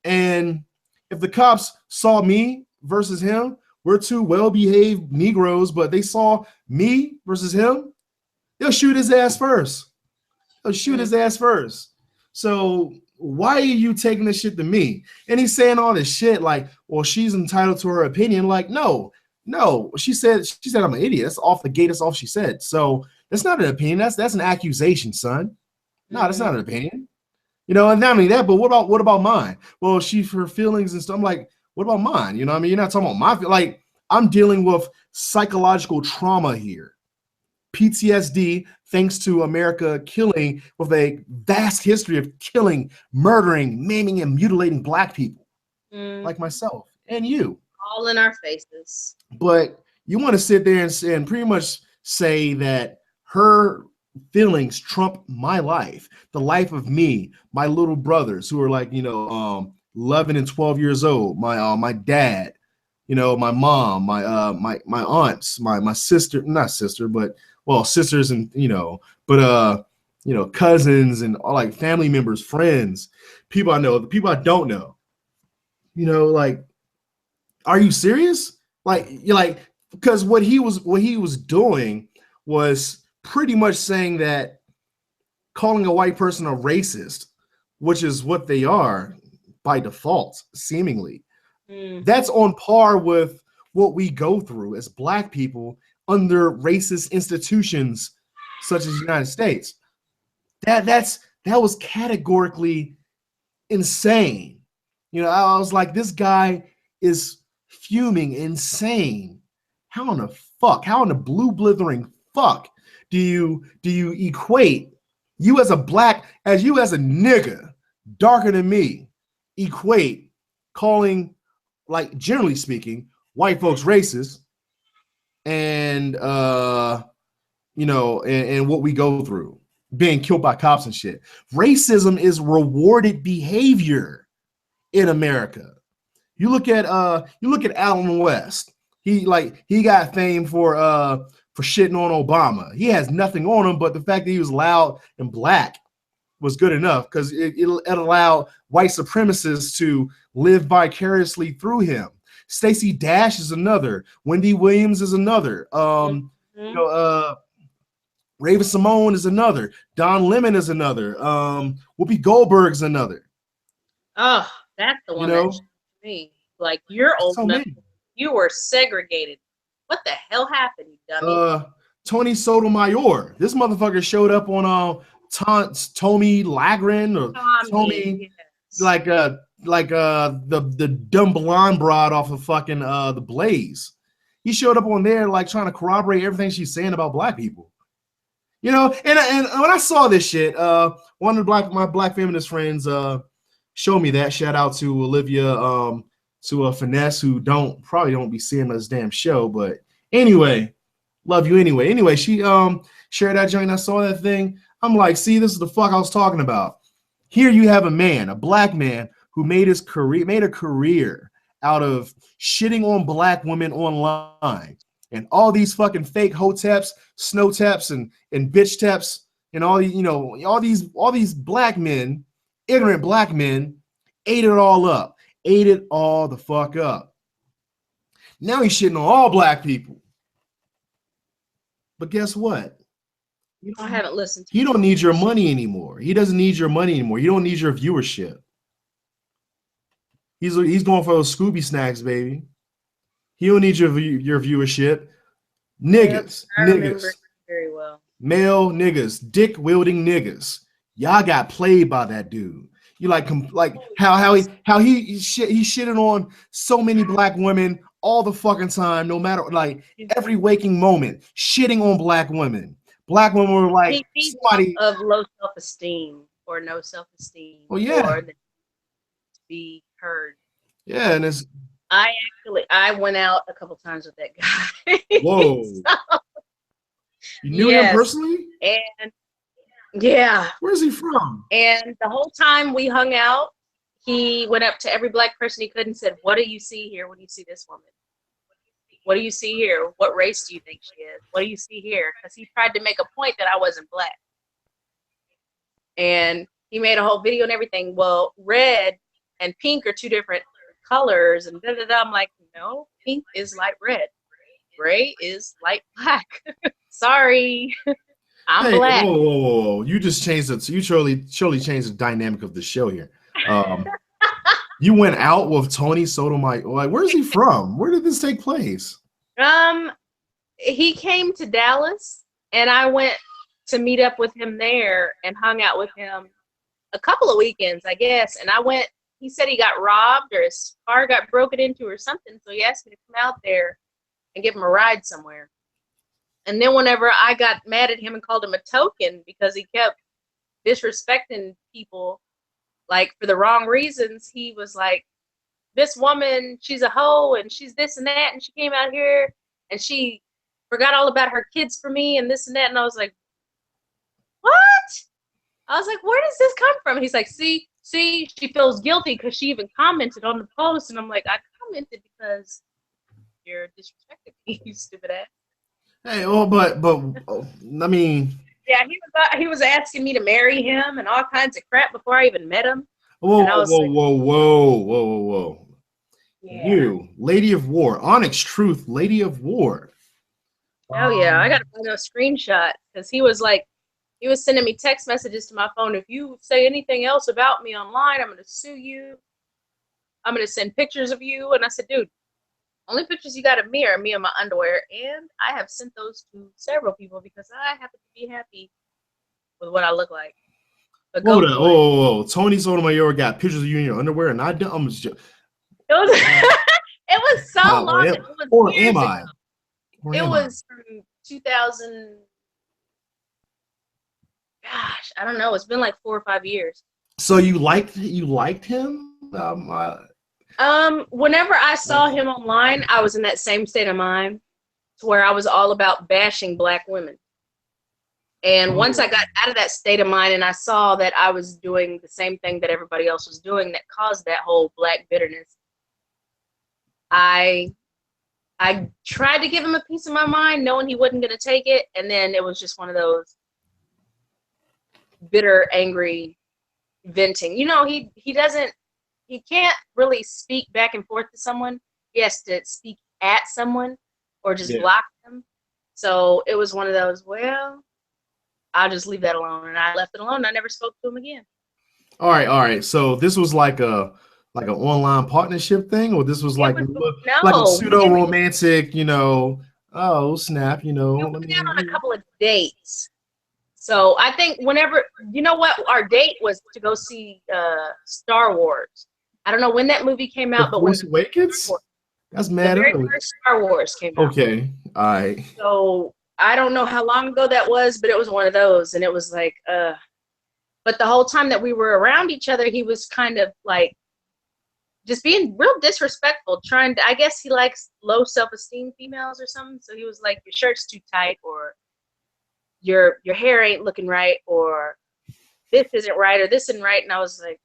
And if the cops saw me versus him, we're two well-behaved Negroes, but they saw me versus him, they'll shoot his ass first. So why are you taking this shit to me? And he's saying all this shit like, well, she's entitled to her opinion. Like, no. She said I'm an idiot. That's off the gate. That's all she said. So that's not an opinion. That's an accusation, son. No, that's not an opinion. And not only that, but what about mine? Well, her feelings and stuff. I'm like, what about mine? You're not talking about my like. I'm dealing with psychological trauma here. PTSD, thanks to America killing with a vast history of killing, murdering, maiming, and mutilating black people like myself and you. All in our faces. But you want to sit there and pretty much say that her feelings trump my life, the life of me, my little brothers who are 11 and 12 years old, my dad, my mom, my aunts, my sister, not sister, but sisters and cousins and all family members, friends, people I know, the people I don't know. Are you serious? because what he was doing was pretty much saying that calling a white person a racist, which is what they are by default, seemingly, that's on par with what we go through as Black people under racist institutions such as the United States. That was categorically insane. You know, I was like, this guy is fuming, insane. How in the blue blithering fuck do you equate you as a nigga darker than me, equate calling, like, generally speaking, white folks racist and and what we go through, being killed by cops and shit. Racism is rewarded behavior in America. You look at Alan West. He got fame for shitting on Obama. He has nothing on him, but the fact that he was loud and Black was good enough, because it allowed white supremacists to live vicariously through him. Stacey Dash is another. Wendy Williams is another. Raven Simone is another. Don Lemon is another. Whoopi Goldberg's another. Oh, that's the one that me. Like, you're old enough. You were segregated. What the hell happened, you dummy? Tony Sotomayor. This motherfucker showed up on Tommy Lagren or Tommy, yes. The dumb blonde broad off of fucking The Blaze. He showed up on there like trying to corroborate everything she's saying about Black people. You know, and when I saw this shit, one of my Black feminist friends showed me that. Shout out to Olivia, to Finesse, who probably don't be seeing this damn show, but anyway, love you anyway. Anyway, she shared that joint. I saw that thing. I'm like, see, this is the fuck I was talking about. Here you have a Black man who made a career out of shitting on Black women online, and all these fucking fake hoteps, snow taps, and bitch taps, and all these Black men, ignorant Black men, ate it all up, ate it all the fuck up. Now he's shitting on all Black people. But guess what? I haven't listened. He don't need your money anymore. He doesn't need your money anymore. You don't need your viewership. He's going for those Scooby snacks, baby. He don't need your viewership. Niggas, yep, I remember very well. Male niggas, dick wielding niggas. Y'all got played by that dude. You like how he shitted on so many Black women all the fucking time, no matter, like, every waking moment, shitting on Black women. Black women were like somebody of low self-esteem or no self-esteem. Oh yeah, or to be heard. Yeah, and it's. I went out a couple times with that guy. Whoa. So, you knew him personally? And yeah. Where's he from? And the whole time we hung out, he went up to every Black person he could and said, "What do you see here? What do you see this woman? What do you see here? What race do you think she is? What do you see here?" Because he tried to make a point that I wasn't Black. And he made a whole video and everything. Well, red and pink are two different colors, and da da da. I'm like, no, pink is light red, gray is light Black. Sorry, I'm Black. Whoa. You just changed it. You surely changed the dynamic of the show here. You went out with Tony Sotomayor. Like, where's he from? Where did this take place? He came to Dallas, and I went to meet up with him there and hung out with him a couple of weekends, I guess. And I went. He said he got robbed or his car got broken into or something, so he asked me to come out there and give him a ride somewhere. And then whenever I got mad at him and called him a token because he kept disrespecting people, like, for the wrong reasons, he was like, "This woman, she's a hoe and she's this and that, and she came out here and she forgot all about her kids for me and this and that." And I was like, what? I was like, where does this come from? He's like, see, she feels guilty because she even commented on the post. And I'm like, I commented because you're disrespecting me, you stupid ass. Hey, well, but I mean. Yeah, he was asking me to marry him and all kinds of crap before I even met him. Whoa. Yeah. Lady of War, Onyx Truth, Lady of War. Oh yeah, I gotta find a screenshot because he was sending me text messages to my phone. If you say anything else about me online, I'm gonna sue you. I'm gonna send pictures of you. And I said, dude, only pictures you got of me are me in my underwear, and I have sent those to several people because I happen to be happy with what I look like. But go for it. Oh, Tony Sotomayor got pictures of you in your underwear, and I'm just. It was, it was so long. It was or years am ago. I? Or It am was from 2000. Gosh, I don't know. It's been like 4 or 5 years. So you liked him? Whenever I saw him online, I was in that same state of mind to where I was all about bashing Black women. And once I got out of that state of mind and I saw that I was doing the same thing that everybody else was doing that caused that whole Black bitterness, I tried to give him a piece of my mind, knowing he wasn't going to take it. And then it was just one of those bitter, angry venting. You know, he can't really speak back and forth to someone. He has to speak at someone or just block them. So it was one of those, well, I'll just leave that alone. And I left it alone. I never spoke to him again. All right. So this was like an online partnership thing, or this was like a pseudo romantic, oh snap, We went out on a couple of dates. So I think whenever, you know what, our date was to go see Star Wars. I don't know when that movie came out, but when Awakens? That's mad the very early. first Star Wars came out. Okay, all right. So I don't know how long ago that was, but it was one of those, and it was like, but the whole time that we were around each other, he was kind of like just being real disrespectful, trying to, I guess he likes low self-esteem females or something. So he was like, your shirt's too tight, or your hair ain't looking right, or this isn't right, or this isn't right. And I was like,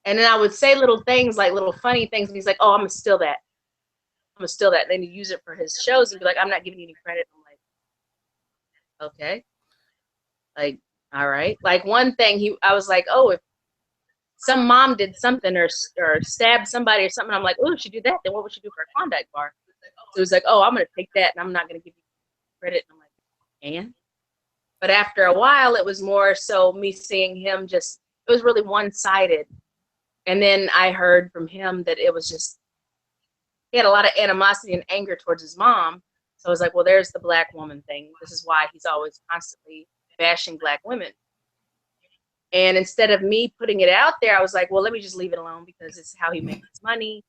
and then I would say little things, like little funny things, and he's like, oh, I'm gonna steal that. I'm gonna steal that. And then he'd use it for his shows and be like, I'm not giving you any credit. I'm like, okay. Like, all right. Like one thing I was like, oh, if some mom did something or stabbed somebody or something, I'm like, oh, she did that, then what would she do for a Klondike bar? So he's like, oh, I'm gonna take that and I'm not gonna give you credit. And I'm like, and? But after a while, it was more so me seeing him it was really one-sided. And then I heard from him that it was just, he had a lot of animosity and anger towards his mom. So I was like, well, there's the Black woman thing. This is why he's always constantly bashing Black women. And instead of me putting it out there, I was like, well, let me just leave it alone because it's how he makes his money.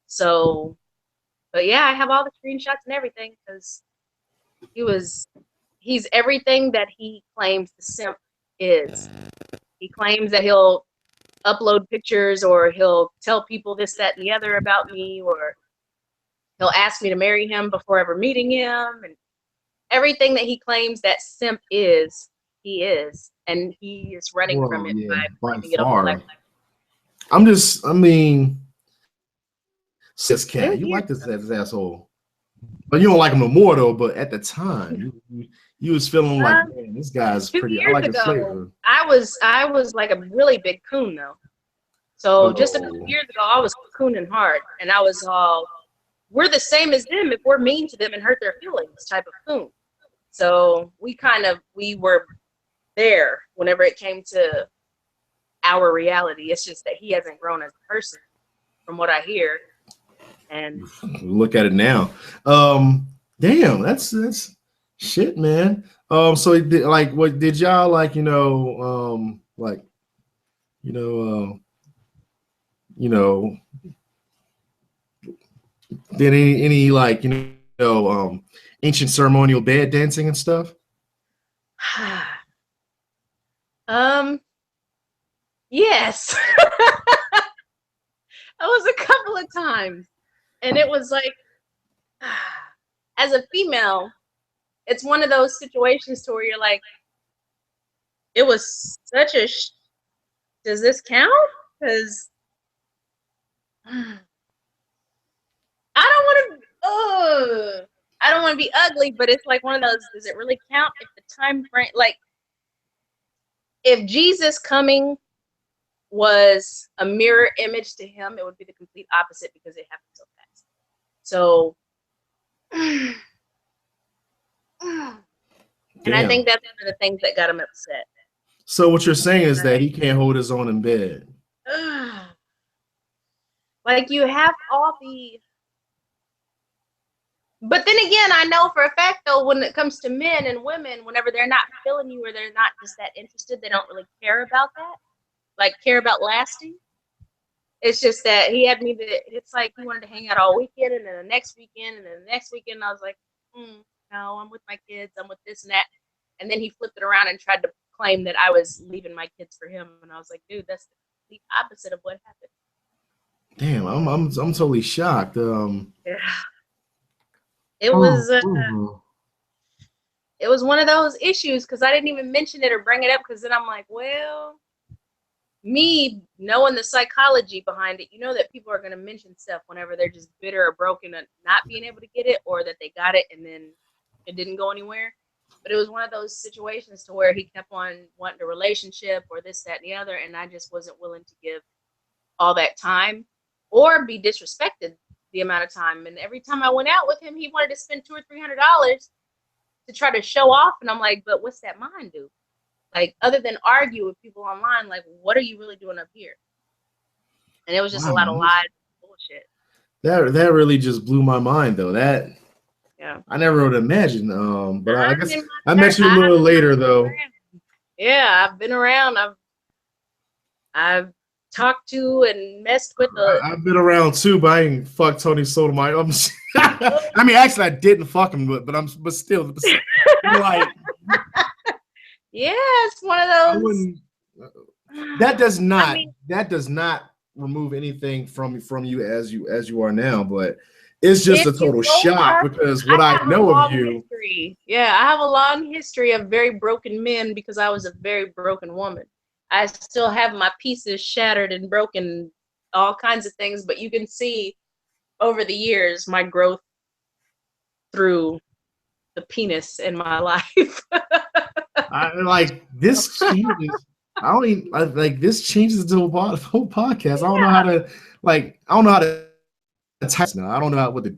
So, but yeah, I have all the screenshots and everything because he's everything that he claims the simp is. He claims that he'll upload pictures or he'll tell people this, that, and the other about me, or he'll ask me to marry him before ever meeting him, and everything that he claims that simp is, he is, and he is running from it by it far. Sis cat, you like this asshole, but you don't like him no more though. But at the time, you was feeling like, man, this guy's pretty. I like his flavor. I was like a really big coon though. So just a couple years ago, I was cooning hard, and I was all, we're the same as them if we're mean to them and hurt their feelings type of coon. So we were there whenever it came to our reality. It's just that he hasn't grown as a person, from what I hear. And look at it now. Damn, that's shit, man. So like, what did y'all like? Did any like ancient ceremonial bed dancing and stuff? Yes. It was a couple of times, and it was like, as a female, it's one of those situations to where you're like, it was such a does this count? Because I don't want to be ugly, but it's like one of those, does it really count if the time frame, like if Jesus coming was a mirror image to him, it would be the complete opposite because it happened so fast. So, and I think Damn. that's one of the things that got him upset. So what you're saying is that he can't hold his own in bed. Like you have all the, but then again, I know for a fact though, when it comes to men and women, whenever they're not feeling you or they're not just that interested, they don't really care about that, like care about lasting. It's just that he had me that it's like he wanted to hang out all weekend and then the next weekend and then the next weekend. I was like, no, I'm with my kids. I'm with this and that. And then he flipped it around and tried to claim that I was leaving my kids for him. And I was like, dude, that's the complete opposite of what happened. Damn, I'm totally shocked. Yeah. It was it was one of those issues because I didn't even mention it or bring it up because then I'm like, well, me knowing the psychology behind it, you know that people are going to mention stuff whenever they're just bitter or broken and not being able to get it, or that they got it and then it didn't go anywhere. But it was one of those situations to where he kept on wanting a relationship or this, that, and the other, and I just wasn't willing to give all that time or be disrespected the amount of time. And every time I went out with him, he wanted to spend $200 or $300 to try to show off, and I'm like, but what's that mind do? Like, other than argue with people online, like, what are you really doing up here? And it was just a lot of lies and bullshit. That really just blew my mind, though. That Yeah, I never would imagine. But I guess I met you a little later, though. Yeah, I've been around. I've talked to and messed with the. I've been around too, but I ain't fucked Tony Sotomayor. I mean, actually, I didn't fuck him, but still, like. Yeah, it's one of those. That does not remove anything from you as you are now, but it's just a total shock because what I know of you. Yeah, I have a long history of very broken men because I was a very broken woman. I still have my pieces shattered and broken, all kinds of things, but you can see over the years my growth through the penis in my life. I like this changes. This changes the whole podcast. I don't know how to type now. I don't know what to.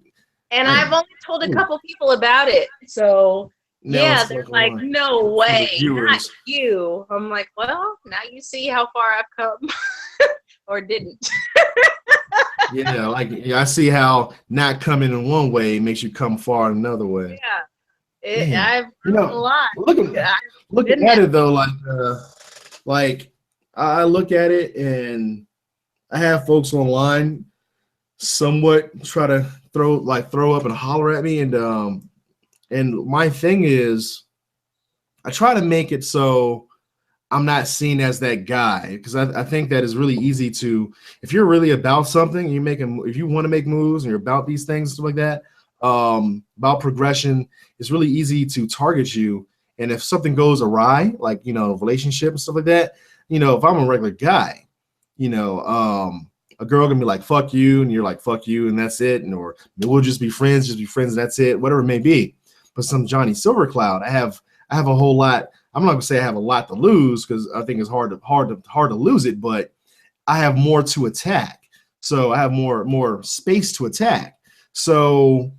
And I've only told a couple people about it, so yeah, they're like, no way, not you. I'm like, well, now you see how far I've come, or didn't. Yeah, I see how not coming in one way makes you come far another way. Yeah, I've grown a lot. Looking at it though, like I look at it and I have folks online somewhat try to throw up and holler at me, and my thing is I try to make it so I'm not seen as that guy, because I think that is really easy to, if you're really about something, if you want to make moves and you're about these things and stuff like that, about progression, it's really easy to target you. And if something goes awry, like, relationship and stuff like that, if I'm a regular guy, a girl gonna be like, fuck you, and you're like, fuck you, and that's it. Or we'll just be friends, and that's it, whatever it may be. But some Johnny Silvercloud, I have a whole lot. I'm not gonna say I have a lot to lose, because I think it's hard to lose it, but I have more to attack. So I have more space to attack. So,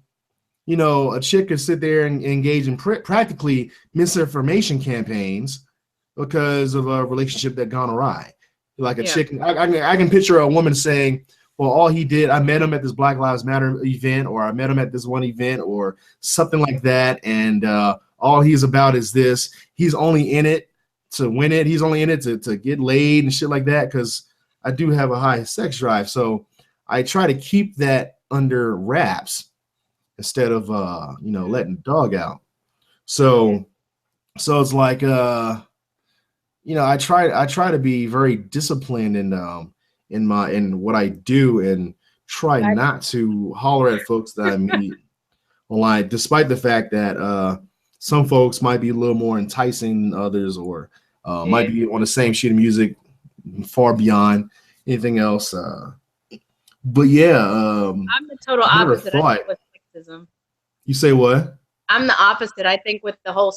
a chick could sit there and engage in practically misinformation campaigns because of a relationship that gone awry. Like a chick, I can picture a woman saying, well, all he did, I met him at this Black Lives Matter event, or I met him at this one event, or something like that, and all he's about is this. He's only in it to win it. He's only in it to get laid and shit like that, because I do have a high sex drive. So I try to keep that under wraps instead of letting the dog out. So it's like I try to be very disciplined in what I do, and try not to holler at folks that I meet online, despite the fact that some folks might be a little more enticing than others, or might be on the same sheet of music, far beyond anything else. But yeah, I'm the total opposite with sexism. You say what? I'm the opposite. I think with the whole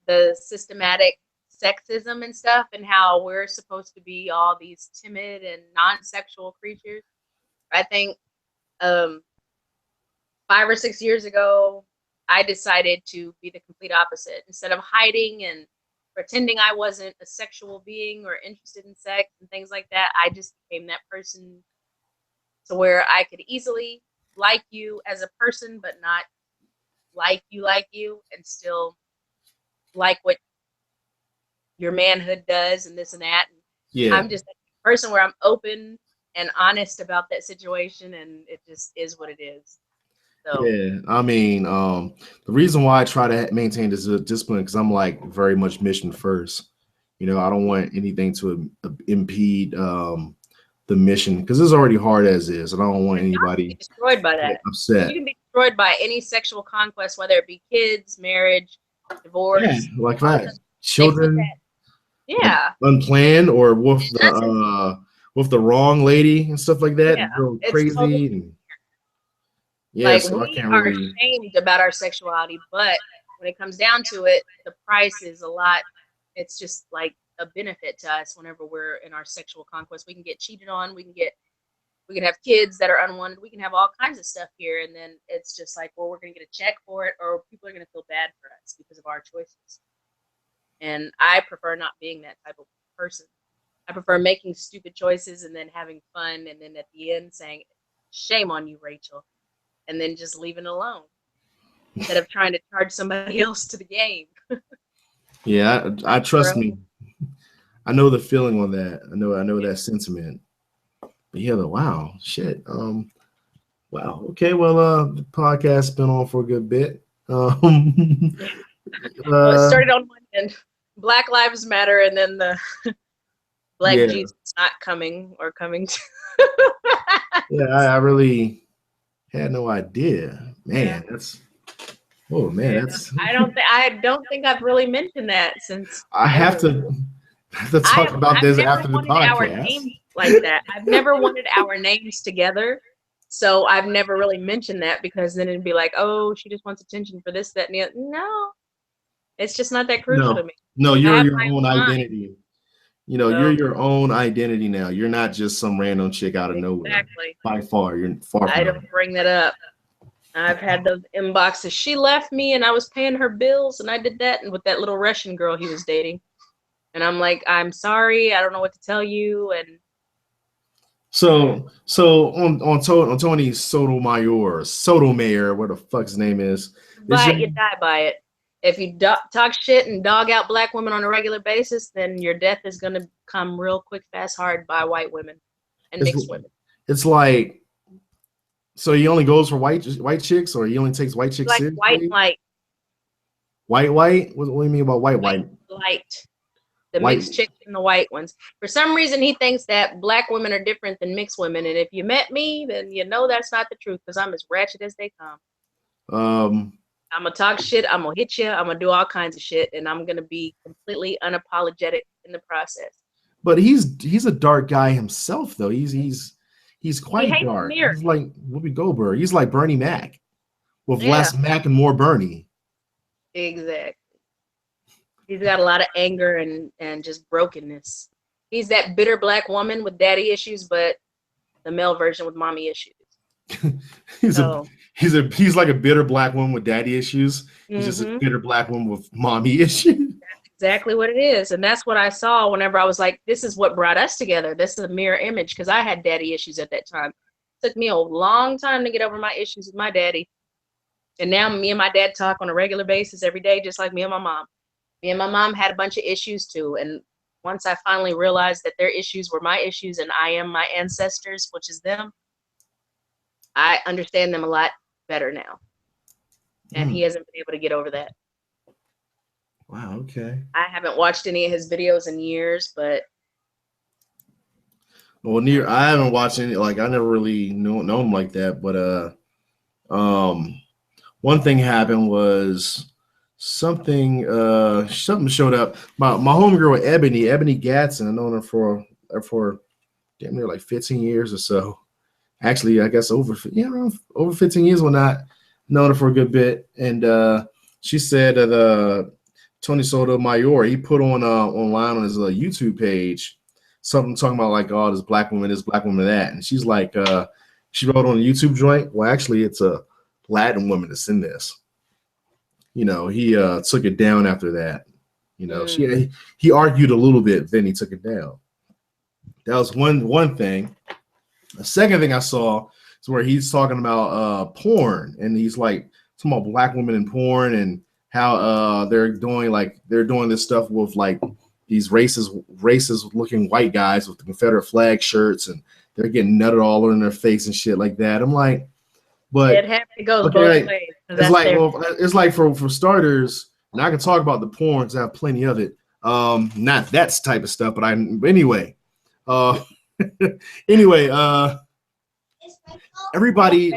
the systematic sexism and stuff, and how we're supposed to be all these timid and non-sexual creatures. I think 5 or 6 years ago, I decided to be the complete opposite. Instead of hiding and pretending I wasn't a sexual being or interested in sex and things like that, I just became that person to where I could easily like you as a person, but not like you, and still like what your manhood does and this and that. And Yeah. I'm just a person where I'm open and honest about that situation, and it just is what it is. So Yeah, I mean, the reason why I try to maintain this discipline because I'm like very much mission first. You know, I don't want anything to impede the mission because it's already hard as is, and I don't want be anybody destroyed by to get that. upset. You can be destroyed by any sexual conquest, whether it be kids, marriage, Yeah, divorce, like all that. the things with Children, that. like Yeah, unplanned or that's it. with the wrong lady and stuff like that, Yeah, and go it's totally crazy. And yeah, like so I we can't are really. ashamed about our sexuality, but when it comes down to it, the price is a lot. It's just like a benefit to us whenever we're in our sexual conquest. We can get cheated on. We can have kids that are unwanted. We can have all kinds of stuff here, and then it's just like, well, we're going to get a check for it, or people are going to feel bad for us because of our choices. And I prefer not being that type of person. I prefer making stupid choices and then having fun, and then at the end saying, "Shame on you, Rachel," and then just leaving it alone instead of trying to charge somebody else to the game. Yeah, I trust Bro. me. I know the feeling on that. I know that sentiment. But yeah, but wow, shit. Wow. Okay. Well, the podcast's been on for a good bit. Well, it Uh, started on one end, Black Lives Matter, and then the Black yeah, Jesus not coming or coming to. yeah. I really had no idea. Yeah. Man, oh man, Yeah, that's. I don't think I've really mentioned that since I have ever. to talk about I've this never after the wanted our podcast. names like that. I've never wanted our names together. So I've never really mentioned that because then it'd be like, oh, she just wants attention for this, that, and the other. No, it's just not that crucial to No, me. no, I you're have your my own own mind. identity. You know, you're So your own identity now. You're not just some random chick out of nowhere. exactly. By far, you're far I from that. don't bring that up. I've had those inboxes. She left me and I was paying her bills and I did that and with that little Russian girl he was dating. And I'm like, I'm sorry, I don't know what to tell you. And So on Tony Sotomayor, what the fuck his name is buy your it, you die by it. If you talk shit and dog out black women on a regular basis, then your death is going to come real quick, fast, hard by white women and it's mixed women. it's like so he only goes for white chicks or he only takes white chicks Like white seriously? light. White? What do you mean by white? Light. The White. mixed chicks and the white ones. For some reason, he thinks that black women are different than mixed women. And if you met me, then you know that's not the truth because I'm as ratchet as they come. Um I'm going to talk shit. I'm going to hit you. I'm going to do all kinds of shit. And I'm going to be completely unapologetic in the process. but he's a dark guy himself though. He's He quite hates the dark. mirror. He's like Whoopi Goldberg. He's like Bernie Mac with Yeah, less Mac and more Bernie. exactly. He's got a lot of anger and just brokenness. He's that bitter black woman with daddy issues, but the male version with mommy issues. he's So, he's like a bitter black woman with daddy issues. He's just a bitter black woman with mommy issues. exactly what it is. And that's what I saw whenever I was like, this is what brought us together. This is a mirror image because I had daddy issues at that time. It took me a long time to get over my issues with my daddy. And now me and my dad talk on a regular basis every day, just like me and my mom. Me and my mom had a bunch of issues too. And once I finally realized that their issues were my issues and I am my ancestors, which is them, I understand them a lot better now. And he hasn't been able to get over that. Wow, okay. I haven't watched any of his videos in years, but Well, I haven't watched any. Like, I never really know him like that. But one thing happened was something showed up. My homegirl Ebony Gatson. I've known her for damn near like 15 years or so. Actually, I guess around over 15 years. Well, not known her for a good bit. And she said that Tony Sotomayor, he put on online on his YouTube page something talking about like, oh, this black woman, that, and she's like, she wrote on a YouTube joint. Well, actually, it's a Latin woman that's in this. You know, he took it down after that. You know, he argued a little bit, then he took it down. That was one thing. The second thing I saw is where he's talking about porn, and he's like talking about black women in porn and how they're doing this stuff with like these racist looking white guys with the Confederate flag shirts, and they're getting nutted all in their face and shit like that. I'm like, but it has to go okay, both ways. It's like for starters, and I can talk about the porn because I have plenty of it. Not that type of stuff, but anyway. Anyway, everybody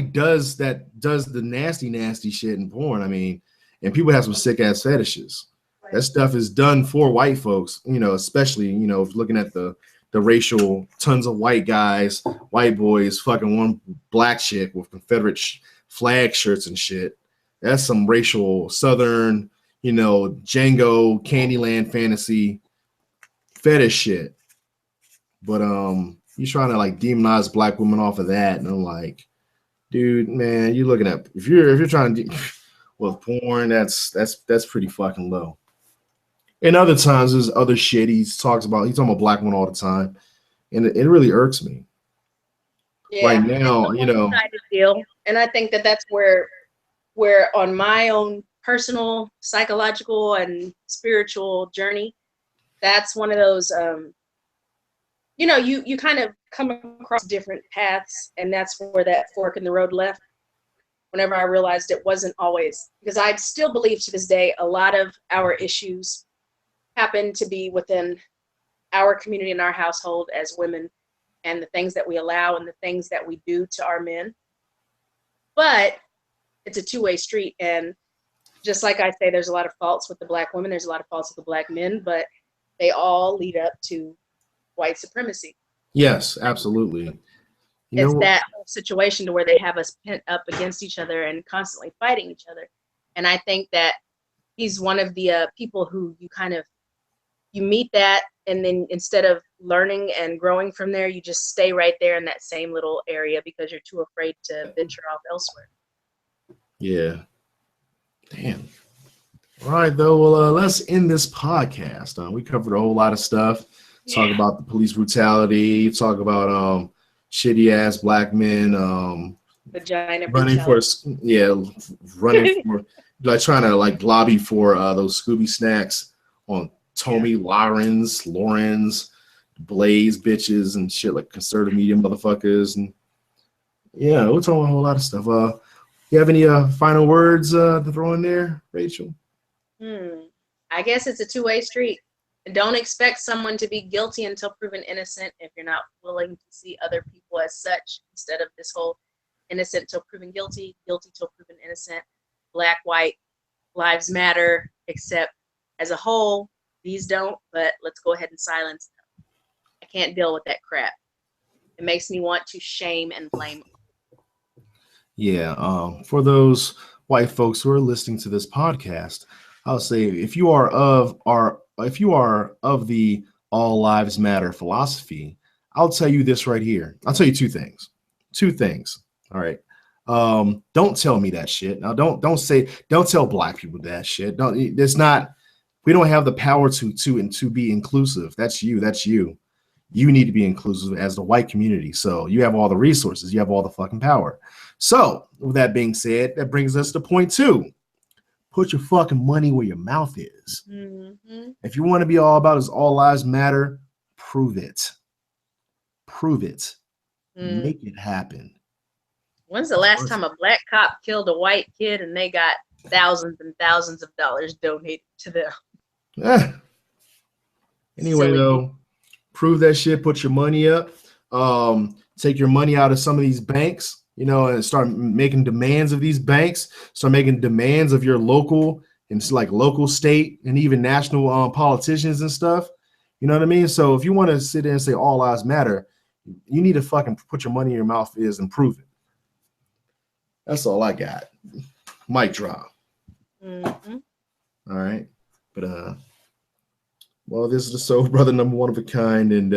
does the nasty shit in porn. I mean, and people have some sick ass fetishes. That stuff is done for white folks, you know, especially, you know, looking at the racial, tons of white guys, white boys fucking one black chick with Confederate flag shirts and shit. That's some racial Southern, you know, Django, Candyland fantasy fetish shit. But you're trying to like demonize black women off of that, and I'm like, dude, man, you're looking at if you're trying to with porn, that's pretty fucking low. And other times there's other shit he's talking about black women all the time, and it really irks me. Yeah, right now, you know, deal. And I think that's where on my own personal psychological and spiritual journey, that's one of those you know, you kind of come across different paths, and that's where that fork in the road left. Whenever I realized it wasn't always, because I still believe to this day a lot of our issues happen to be within our community and our household as women, and the things that we allow and the things that we do to our men. But it's a two-way street, and just like I say, there's a lot of faults with the black women, there's a lot of faults with the black men, but they all lead up to white supremacy. Yes, absolutely. It's that whole situation to where they have us pent up against each other and constantly fighting each other. And I think that he's one of the people who you meet that, and then instead of learning and growing from there, you just stay right there in that same little area because you're too afraid to venture off elsewhere. Yeah. Damn. All right, though. Well, let's end this podcast. We covered a whole lot of stuff. Talk about the police brutality. Talk about shitty ass black men. Vagina running brutality. Running for like trying to like lobby for those Scooby snacks on Tommy Lawrence, Blaze bitches and shit, like conservative media motherfuckers, and yeah, we're talking a whole lot of stuff. You have any final words to throw in there, Rachel? I guess it's a two-way street. Don't expect someone to be guilty until proven innocent if you're not willing to see other people as such, instead of this whole innocent till proven guilty, guilty till proven innocent, black, white, lives matter, except as a whole, these don't, but let's go ahead and silence them. I can't deal with that crap. It makes me want to shame and blame. Yeah, for those white folks who are listening to this podcast, I'll say if you are of the all lives matter philosophy, I'll tell you this right here. I'll tell you two things. All right. Don't tell me that shit. Now don't tell black people that shit. We don't have the power to be inclusive. That's you. You need to be inclusive as the white community. So you have all the resources, you have all the fucking power. So with that being said, that brings us to point 2. Put your fucking money where your mouth is. Mm-hmm. If you want to be all about is all lives matter, prove it. Make it happen. When's the last time a black cop killed a white kid and they got thousands and thousands of dollars donated to them? Yeah. Anyway, though, prove that shit. Put your money up. Take your money out of some of these banks, you know, and start making demands of these banks. Start making demands of your local and like local, state, and even national politicians and stuff. You know what I mean? So if you want to sit there and say all lives matter, you need to fucking put your money in your mouth and prove it. That's all I got. Mic drop. Mm-hmm. All right. But well, this is the Soul Brother number one of a kind. And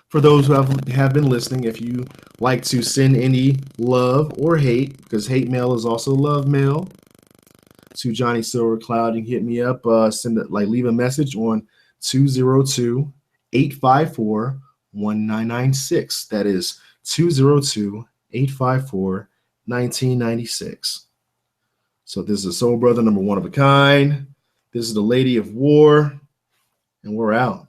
for those who have been listening, if you like to send any love or hate, because hate mail is also love mail, to Johnny Silver Cloud, you can hit me up, leave a message on 202-854-1996. That is 202-854-1996. So this is Soul Brother number one of a kind. This is the Lady of War, and we're out.